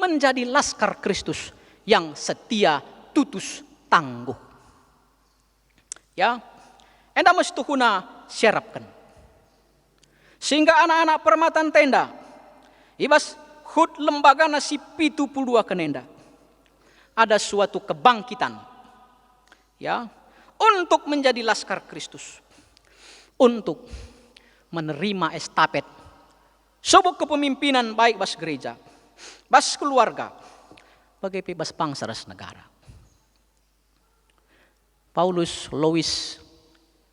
Menjadi laskar Kristus yang setia, tutus, tangguh. Ya, enda mesti tuhuna syarapkan. Sehingga anak-anak permatan tenda, ibas hud lembaga nasi pitu puluh kenenda. Ada suatu kebangkitan, ya, untuk menjadi laskar Kristus, untuk menerima estafet sebuah kepemimpinan baik bas gereja, bas keluarga, bagai bebas bangsa dan negara. Paulus, Lois,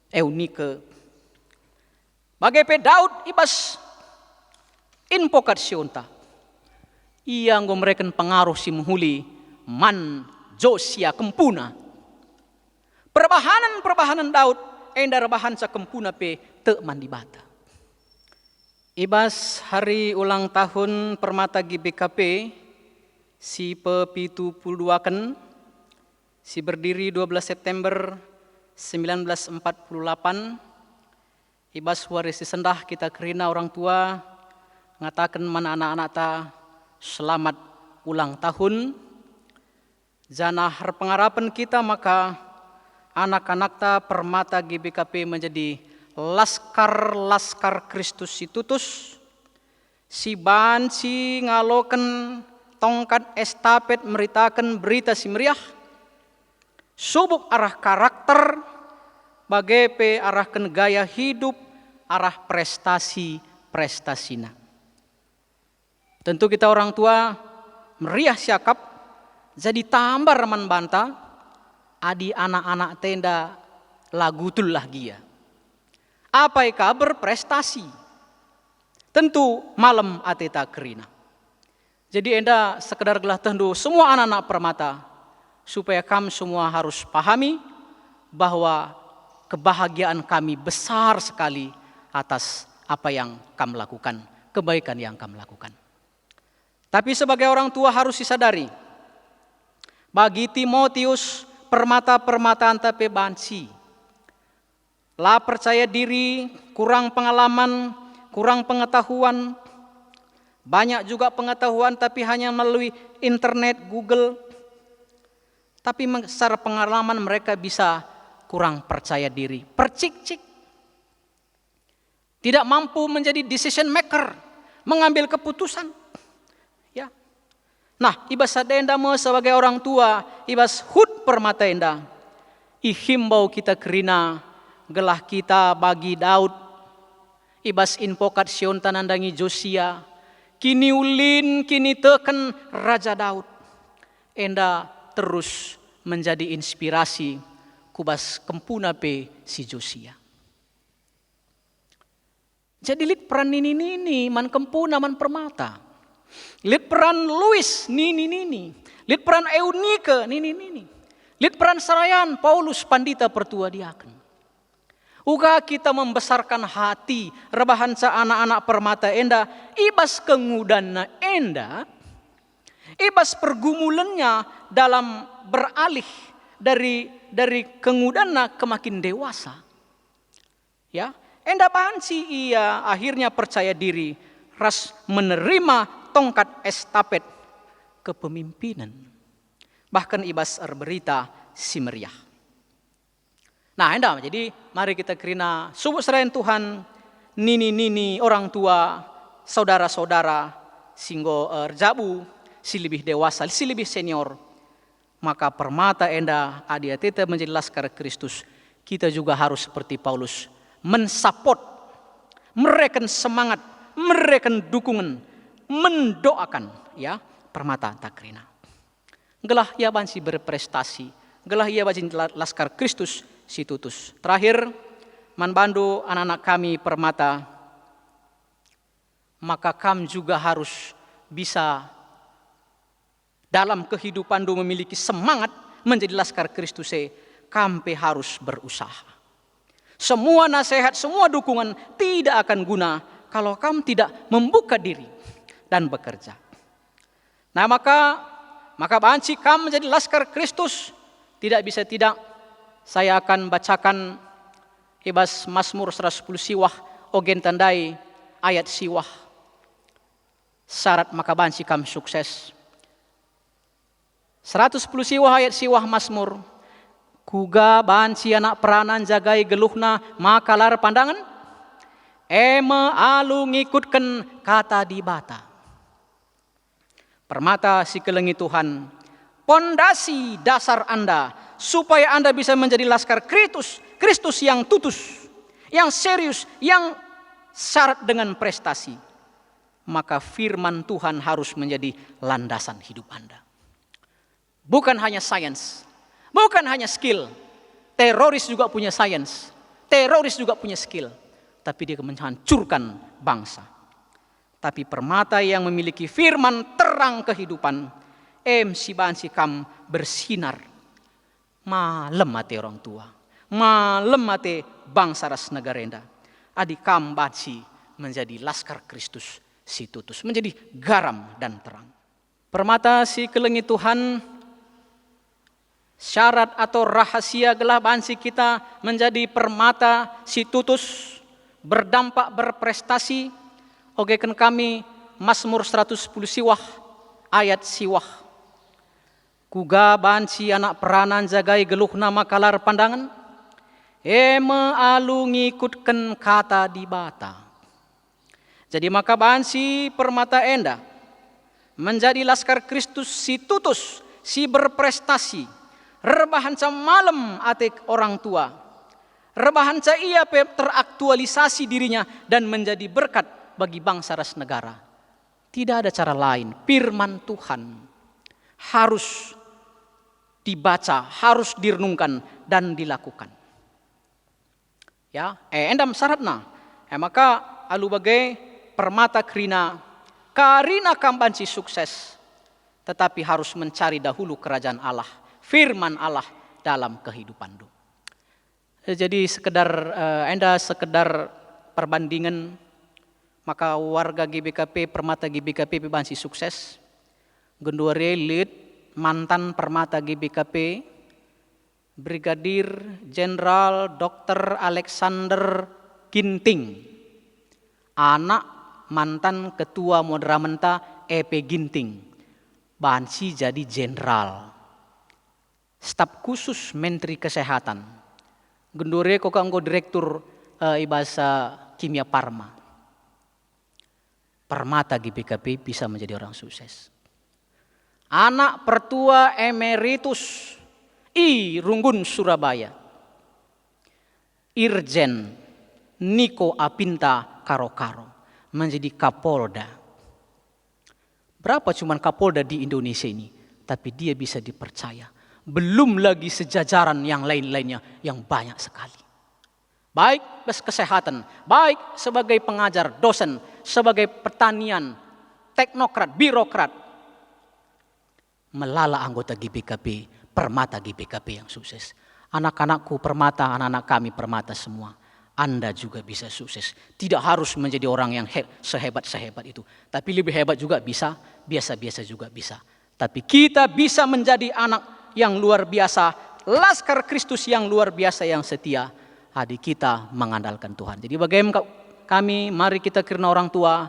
Eunike, bagai Daud ibas invokat sionta. Ia ngomreken pengaruh si menghuli man Josia kempuna. Perbahanan Daud enda rebahan sa kempuna pe te mandi bata. Ibas hari ulang tahun Permata GBKP si pe-72 si berdiri 12 September 1948. Ibas warisi sendah kita kerina orang tua ngatakan mana anak-anak ta selamat ulang tahun. Jana pengharapan kita maka anak-anak ta Permata GBKP menjadi laskar Kristus si tutus. Si banci ngaloken tongkat estafet meritakan berita si meriah. Subuk arah karakter bagai arahkan gaya hidup, arah prestasi-prestasina. Tentu kita orang tua meriah siakap, jadi tambah reman banta, adi anak-anak tenda lagutul lah gia. Apa kabar prestasi? Tentu malam ateta kerina. Jadi enda sekedar gelah tendu semua anak-anak Permata, supaya kami semua harus pahami bahwa kebahagiaan kami besar sekali atas apa yang kami lakukan, kebaikan yang kami lakukan. Tapi sebagai orang tua harus disadari, bagi Timotius permata-permataan tapi banci, lah percaya diri, kurang pengalaman, kurang pengetahuan, banyak juga pengetahuan tapi hanya melalui internet, Google, tapi secara pengalaman mereka bisa kurang percaya diri, percik-cik, tidak mampu menjadi decision maker, mengambil keputusan. Ya, nah ibas sadenda mo sebagai orang tua, ibas hud Permata enda, ihimbau kita kerina gelah kita bagi Daud, ibas inpokat sion tanandangi Josia, kini ulin kini teken Raja Daud, enda terus menjadi inspirasi kubas kempuna pe si Josia. Jadi lit peran nini man kempuna man Permata. Lit peran Louis nini. Lit peran Eunike nini. Lit peran Sarayan Paulus pandita pertua diaken. Uga kita membesarkan hati rebahan sa anak-anak Permata enda ibas kengudanna enda, ibas pergumulannya dalam beralih dari kengudanna ke makin dewasa. Ya, enda banci ia akhirnya percaya diri, ras menerima tongkat estafet kepemimpinan. Bahkan ibas berita si meriah. Nah, enda jadi mari kita kerina subuh serayan Tuhan, nini orang tua, saudara-saudara, singgo jabu, si lebih dewasa, si lebih senior. Maka Permata enda adia teta menjadi laskar Kristus. Kita juga harus seperti Paulus mensupport, mereken semangat, mereken dukungan, mendoakan ya Permata takrina. Gelah ia bansi berprestasi, gelah ia bansi laskar Kristus si tutus. Terakhir, manbandu anak-anak kami Permata, maka kami juga harus bisa dalam kehidupan do memiliki semangat menjadi laskar Kristus, kami harus berusaha. Semua nasihat, semua dukungan tidak akan guna kalau kamu tidak membuka diri dan bekerja. Nah maka banci kamu menjadi laskar Kristus, tidak bisa tidak saya akan bacakan ibas Mazmur 110 siwah ogen tandai ayat siwah. Syarat maka banci kamu sukses. 110 siwah ayat siwah Mazmur. Kuga banci anak peranan jagai geluhna makalar pandangan. Eme alu ngikutkan kata di bata. Permata si kelengi Tuhan. Pondasi dasar Anda supaya Anda bisa menjadi laskar Kristus yang tutus, yang serius, yang syarat dengan prestasi. Maka firman Tuhan harus menjadi landasan hidup Anda. Bukan hanya sains, bukan hanya skill. Teroris juga punya sains, teroris juga punya skill. Tapi dia menghancurkan bangsa. Tapi Permata yang memiliki firman terang kehidupan, si bansi kam bersinar. Malam mate orang tua. Malam mate bangsa ras negara enda. Adi kam bansi menjadi laskar Kristus si tutus. Menjadi garam dan terang. Permata si kelengi Tuhan, syarat atau rahasia gelah bansi kita menjadi permata si tutus, berdampak berprestasi. Ogekan kami Mazmur 110 siwah, ayat siwah. Kuga bansi anak peranan jagai geluh nama kalar pandangan. Eme alu ngikutkan kata di bata. Jadi maka bansi permata enda menjadi laskar Kristus si tutus, si berprestasi. Rebahan ca malam atek orang tua. Rebahan ca ia teraktualisasi dirinya dan menjadi berkat bagi bangsa ras negara. Tidak ada cara lain. Firman Tuhan harus dibaca, harus direnungkan dan dilakukan. Ya, endam syaratna. Maka alu bagai permata krina karina kambanci sukses, tetapi harus mencari dahulu kerajaan Allah, firman Allah dalam kehidupan do. Jadi sekedar sekedar perbandingan, maka warga GBKP permata GBKP banci sukses. Genduare lead mantan permata GBKP Brigadir Jenderal Dr. Alexander Ginting, anak mantan Ketua Modramenta EP Ginting, banci jadi jenderal, staf khusus Menteri Kesehatan. Gendore kok anggo direktur ibasa kimia Parma. Permata GBKP bisa menjadi orang sukses. Anak pertua emeritus Runggun Surabaya, Irjen Niko Apinta Karo-Karo menjadi Kapolda. Berapa cuman Kapolda di Indonesia ini, tapi dia bisa dipercaya. Belum lagi sejajaran yang lain-lainnya yang banyak sekali. Baik kesehatan, baik sebagai pengajar, dosen, sebagai pertanian, teknokrat, birokrat. Melala anggota GBKP, permata GBKP yang sukses. Anak-anakku permata, anak-anak kami permata semua. Anda juga bisa sukses. Tidak harus menjadi orang yang sehebat-sehebat itu. Tapi lebih hebat juga bisa, biasa-biasa juga bisa. Tapi kita bisa menjadi anak yang luar biasa, laskar Kristus yang luar biasa yang setia. Adik kita mengandalkan Tuhan. Jadi bagaimana kami, mari kita kirna orang tua,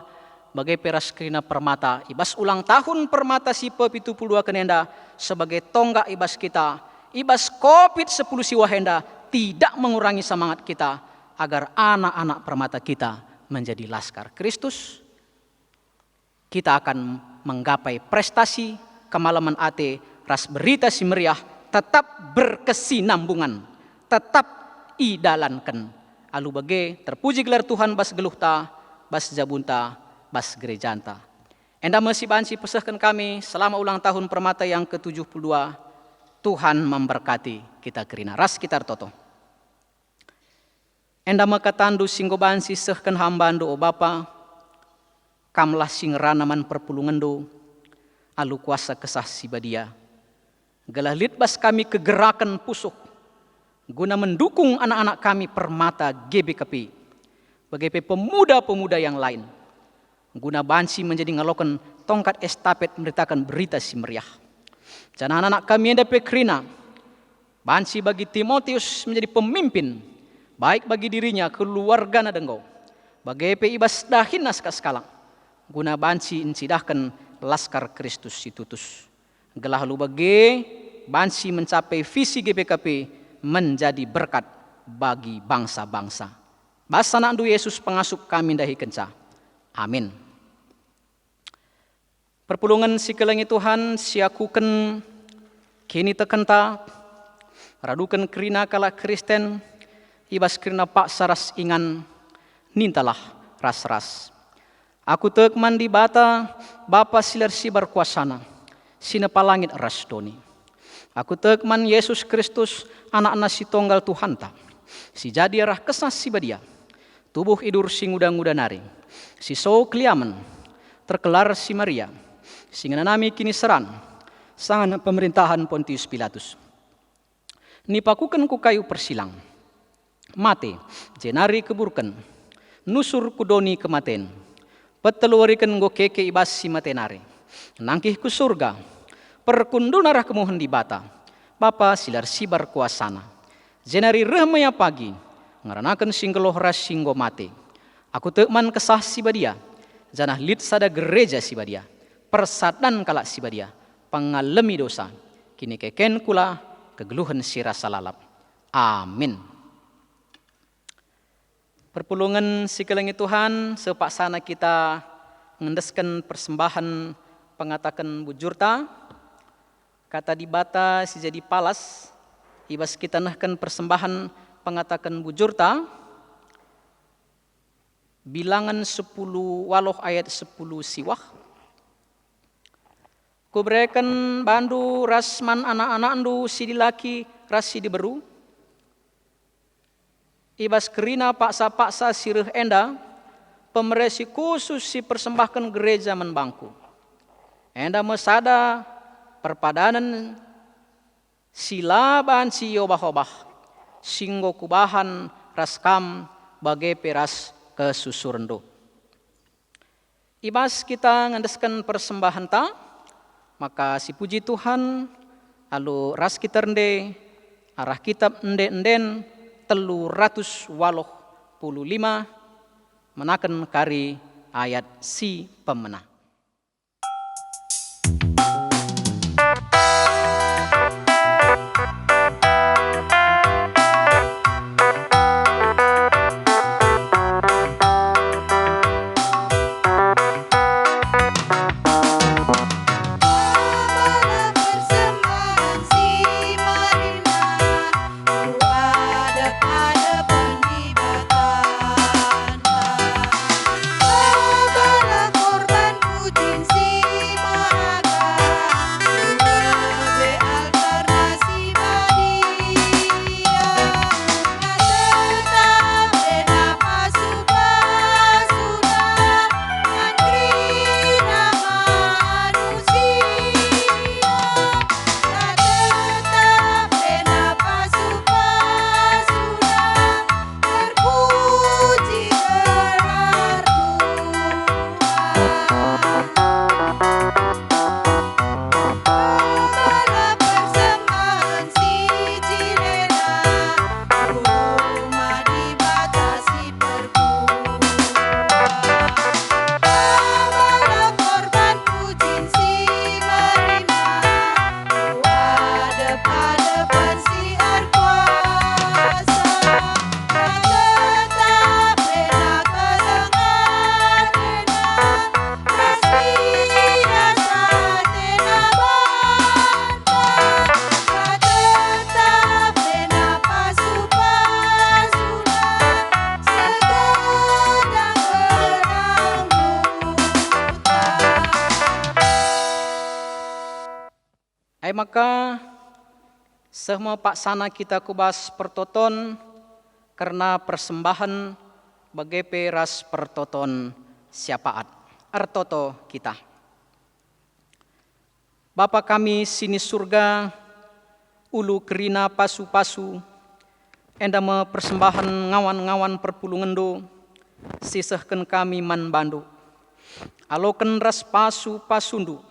bagai peras kirna permata, ibas ulang tahun permata si pe-72 kenenda, sebagai tonggak ibas kita, ibas COVID-10 siwa henda, tidak mengurangi semangat kita, agar anak-anak permata kita menjadi laskar Kristus. Kita akan menggapai prestasi, kemalaman ate, ras berita si meriah, tetap berkesinambungan, tetap idalankan. Alu bage terpuji gelar Tuhan bas geluhta, bas jabunta, bas gerejanta. Enda masih bansi pesahkan kami selama ulang tahun permata yang ke-72. Tuhan memberkati kita kerina. Ras kita toto. Enda makatandu singgo bansi sehkan hambando o Bapa, kamlah singrana man perpulungan do, alu kuasa kesah si badia. Galah litbas kami kegerakan pusuk, guna mendukung anak-anak kami permata GBKP, bagai pemuda-pemuda yang lain. Guna bansi menjadi ngalokan tongkat estafet memberitakan berita si meriah. Dan anak-anak kami yang dapat kerina, bansi bagi Timotius menjadi pemimpin, baik bagi dirinya, keluarga nadenggo, bagai ibas dahin naskah sekalang, guna bansi incidahkan laskar Kristus situtus. Gelah lu bagi bansi mencapai visi GBKP menjadi berkat bagi bangsa-bangsa. Basa nandu Yesus pengasup kami dahi kenca. Amin. Perpulungan si kelengi Tuhan siakuken kini tekenta radukan kerina kala Kristen ibas kerina pak saras ingan nintalah ras-ras. Aku tekman di bata Bapa silar si berkuasana sina palangit ras doni. Aku tekman Yesus Kristus anak-anak si tonggal Tuhan ta. Si jadi arah kesas si badia. Tubuh idur si nguda-nguda nari. Si so kliamen terkelar si Maria. Si nganami kini seran. sangan pemerintahan Pontius Pilatus. Nipakukan ku kayu persilang, mate, jenari keburken, nusur kudoni kematen, peteluarikan go keke ibas si matenare, nangkih ku surga, perkundul narah kemohon di bata, Bapa silar sibar kuasana, jenari remaya pagi, ngaranakan singgeloh ras singgo mate, aku tekman kesah sibadia, janah lit sada gereja sibadia, persadan kalak sibadia, pangalemi dosa, kini keken kula kegeluhan sirasa lalap. Amin. Perpulungan sikelengi Tuhan, sepaksana kita mengendeskan persembahan pengatakan bujurta, kata di bata si jadi palas, ibas kita nahkan persembahan pengatakan bujurta, bilangan 10 waloh ayat 10 siwah. Kubrekan bandu rasman anak-anak andu si dilaki ras si diberu. Ibas kerina paksa-paksa sirih enda, pemeresi khusus si persembahkan gereja menbangku. Enda mesada perpadanan silaban si yobah-obah, singgo kubahan raskam bagai peras kesusurendo. Ibas kita ngandeskan persembahan ta, maka si puji Tuhan, lalu ras kita rende, arah kitab enden 385 menakan kari ayat si pemena. Maka semua paksana kita kubas pertoton karena persembahan bagai peras pertoton siapaat artoto kita. Bapa kami sini surga, ulu kerina pasu-pasu, enda me persembahan ngawan-ngawan perpulungendo, sisahkan kami man bandu. Aloken ras pasu pasundu,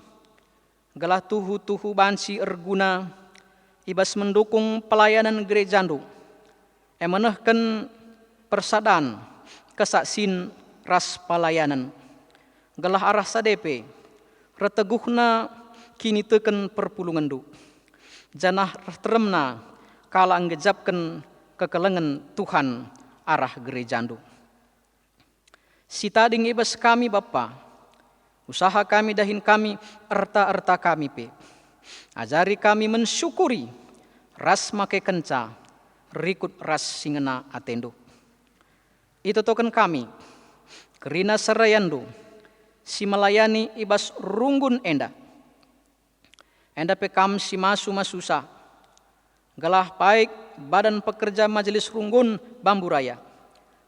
galah tuhu-tuhu bansi erguna, ibas mendukung pelayanan gerejandu, emenehken persadan kesaksin ras pelayanan, galah arah sadepe, reteguhna kini teken perpulungandu, janah teremna kala anggejapken kekelengan Tuhan arah gerejandu. Sitading ibas kami Bapa, usaha kami dahin kami, erta-erta kami pe. Ajari kami mensyukuri, ras make kenca, rikut ras singena atendo. Itu token kami, kerina sarayandu, si melayani ibas runggun enda. Enda pekam si masu-masusa, galah baik badan pekerja majelis runggun bambu raya.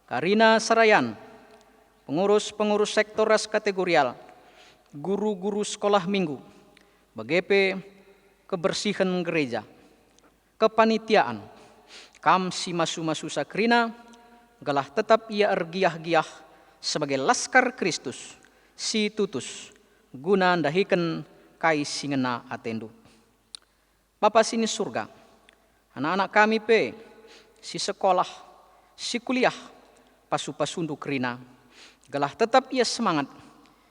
Karina sarayan, pengurus-pengurus sektor ras kategorial, guru-guru sekolah minggu, bagepe kebersihan gereja, kepanitiaan, kam si masu-masu sakrina, galah tetap ia ergiah-giah sebagai laskar Kristus, si tutus, guna ndahiken kai singena atendu. Bapa sini surga, anak-anak kami si sekolah, si kuliah, pasu-pasundu kerina, galah tetap ia semangat,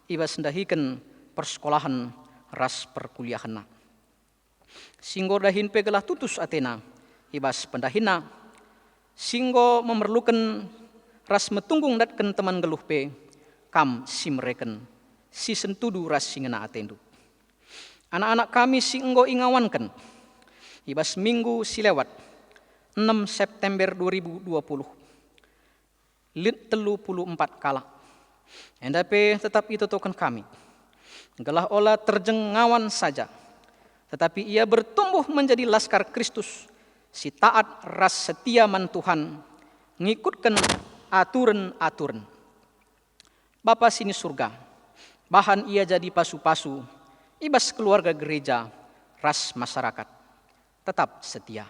ibas ndahiken persekolahan ras perkuliahan. Singgo dahin galah tutus atena, ibas pendahina, singgo memerlukan ras metunggung datken teman geluh kam si mereken, si sentudu ras singena atendu. Anak-anak kami si enggo ingawankan, ibas minggu si lewat, 6 September 2020, lit 34 kala. Endape tetap itu token kami, gelah olah terjengawan saja, tetapi ia bertumbuh menjadi laskar Kristus, si taat ras setia man Tuhan, ngikutkan aturan-aturan. Bapa sini surga, bahan ia jadi pasu-pasu, ibas keluarga gereja, ras masyarakat, tetap setia.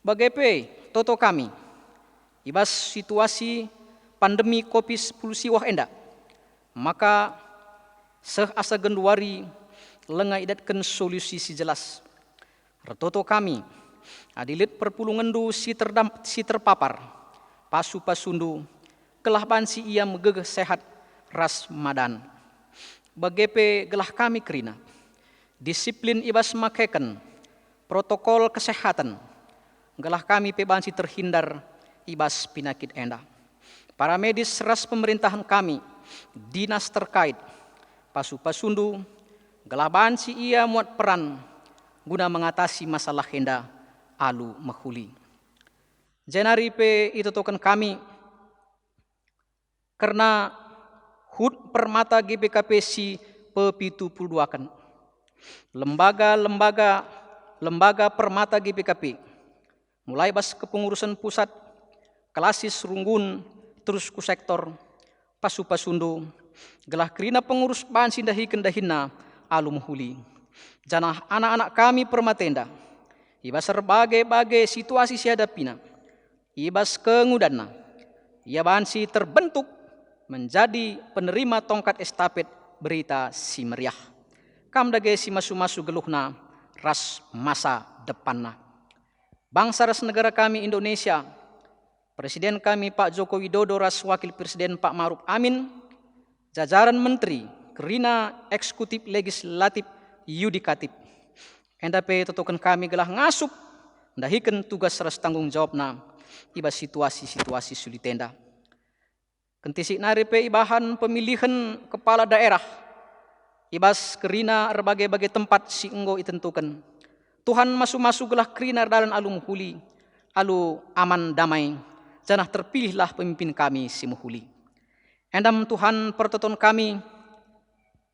Bagaimana toto kami, ibas situasi pandemi COVID-19 wah enda, maka asa genduari lengai idatkan solusi si jelas. Retoto kami, adilit perpulungandu si terpapar, pasu-pasundu, kelah bansi ia megegeh sehat ras madan. Bagepe gelah kami kerina, disiplin ibas makeken, protokol kesehatan, gelah kami bansi terhindar ibas penyakit enda. Para medis ras pemerintahan kami, dinas terkait, pasu-pasundu, gelah bansi ia muat peran, guna mengatasi masalah enda alu mahuli. Jenari itu token kami, karena hud permata GBKP si pepitu pulduakan. Lembaga permata GBKP, mulai bas kepengurusan pusat, kelasis runggun, terus ku sektor, pasu-pasundu, gelah kerina pengurus bansi dahiken dahina alu mahuli. Janah anak-anak kami permatenda, ibas berbagai situasi siadapina, ibas kengudana, ia bansi terbentuk menjadi penerima tongkat estafet berita si meriah. Kam dage si masu-masu geluhna ras masa depanna. Bangsa ras negara kami Indonesia, Presiden kami Pak Joko Widodo ras Wakil Presiden Pak Ma'ruf Amin, jajaran menteri, kerina eksekutif, legislatif, yudikatif. Endape totokan kami gelah ngasup, ndahiken tugas ras tanggung jawabna ibas situasi-situasi sulitenda. Kentisik naripe ibahan pemilihan kepala daerah, ibas kerina berbagai tempat si enggo itentukan. Tuhan masu-masu gelah kerina dalam alu muhuli, alu aman damai, janah terpilihlah pemimpin kami si muhuli. Endam Tuhan pertoton kami,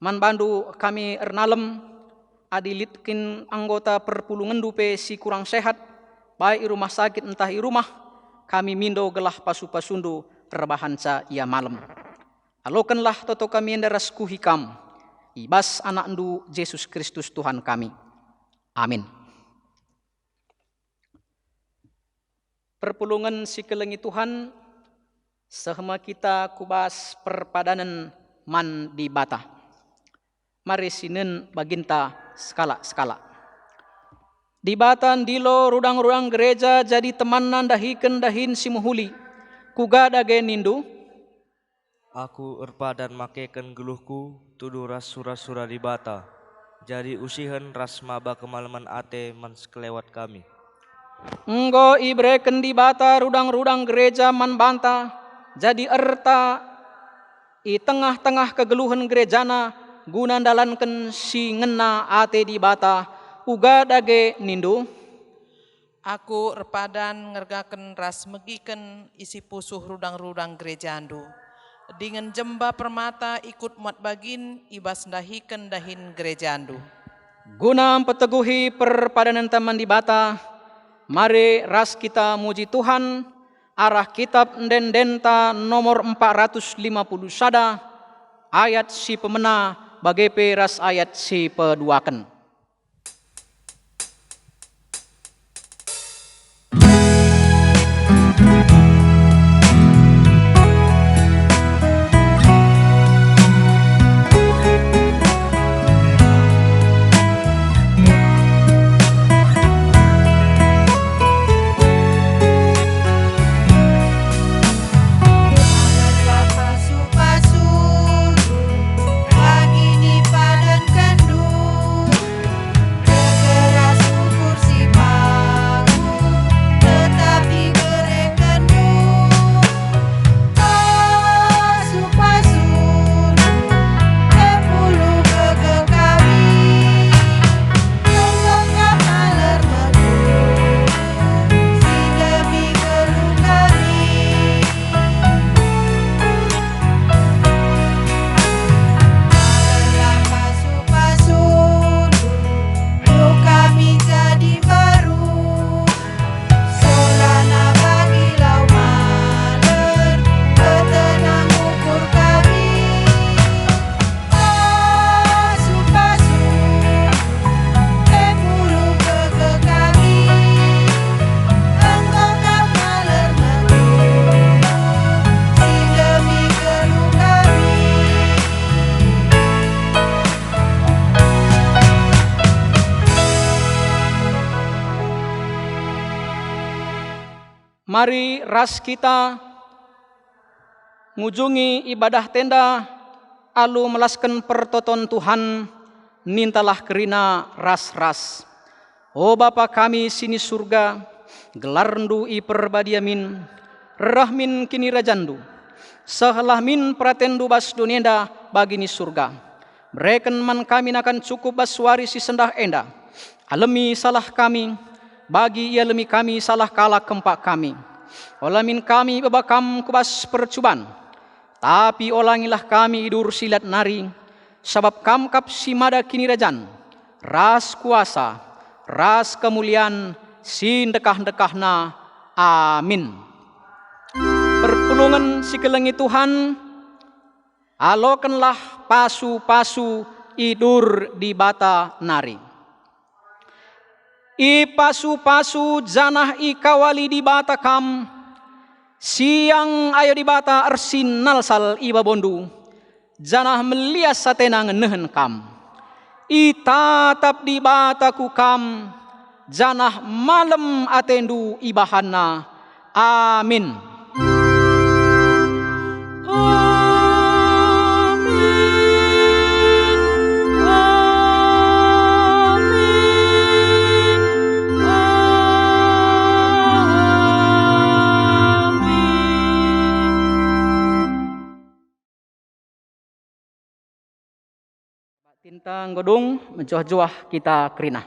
man bandu kami ernalem, adilitkin anggota perpulungan dupe si kurang sehat, baik i rumah sakit entah i rumah, kami mindo gelah pasu-pasundu rebahanca ia malam. Alokanlah toto kami endaras kuhikam, ibas anak ndu Yesus Kristus Tuhan kami. Amin. Perpulungan si kelengi Tuhan, sehema kita kubas perpadanan man di bata. Mari sinen baginta skala-skala. Di batan dilo rudang-rudang gereja jadi temanan dahiken dahin si muhuli. Kuga dage nindu, Aku erpadan makeken geluhku, tuduh ras sura-sura di bata. Jadi usihen ras maba kemalaman ate man sekelewat kami. enggo ibreken di bata rudang-rudang gereja man banta, jadi erta i tengah-tengah kegeluhan gerejana, guna dalanken si ngena ate di bata, uga dage nindu. Aku repadan ngergaken ras megiken isi pusuh rudang-rudang gerejandu. Dengan jemba permata ikut muat bagin ibas dahiken dahin gerejandu. Guna mempeteguhi perpadanan taman di bata, mari ras kita muji Tuhan, arah kitab Ndendenta nomor 450 sada, ayat si pemena bagepe ras ayat si peduaken. Mari ras kita ngunjungi ibadah tenda, alu melaskan pertoton Tuhan, nintalah kerina ras-ras. O Bapa kami sini surga, gelar rendu i perbadiamin, rahmin kini rajandu, sahalah min pratendu bas dunienda bagini surga. Mereken man kami akan cukup bas warisi sendah enda, alemi salah kami, bagi ia lemi kami salah kalah kempak kami. Olamin kami bebakam kubas percuban, tapi olangilah kami idur silat nari, sabab kamkap simada kini rajan, ras kuasa, ras kemuliaan, sin dekah-dekahna, amin. Pertulungan sikelengi Tuhan, alokanlah pasu-pasu idur di bata nari. I pasu-pasu janah i kawali di bata kam, siang ayo di bata ersin nalsal iba bondu, janah melias satena ngenehen kam. I tatap di bata ku kam, janah malam atendu ibahana, amin. Tinta godung menjuah-juah kita kerina.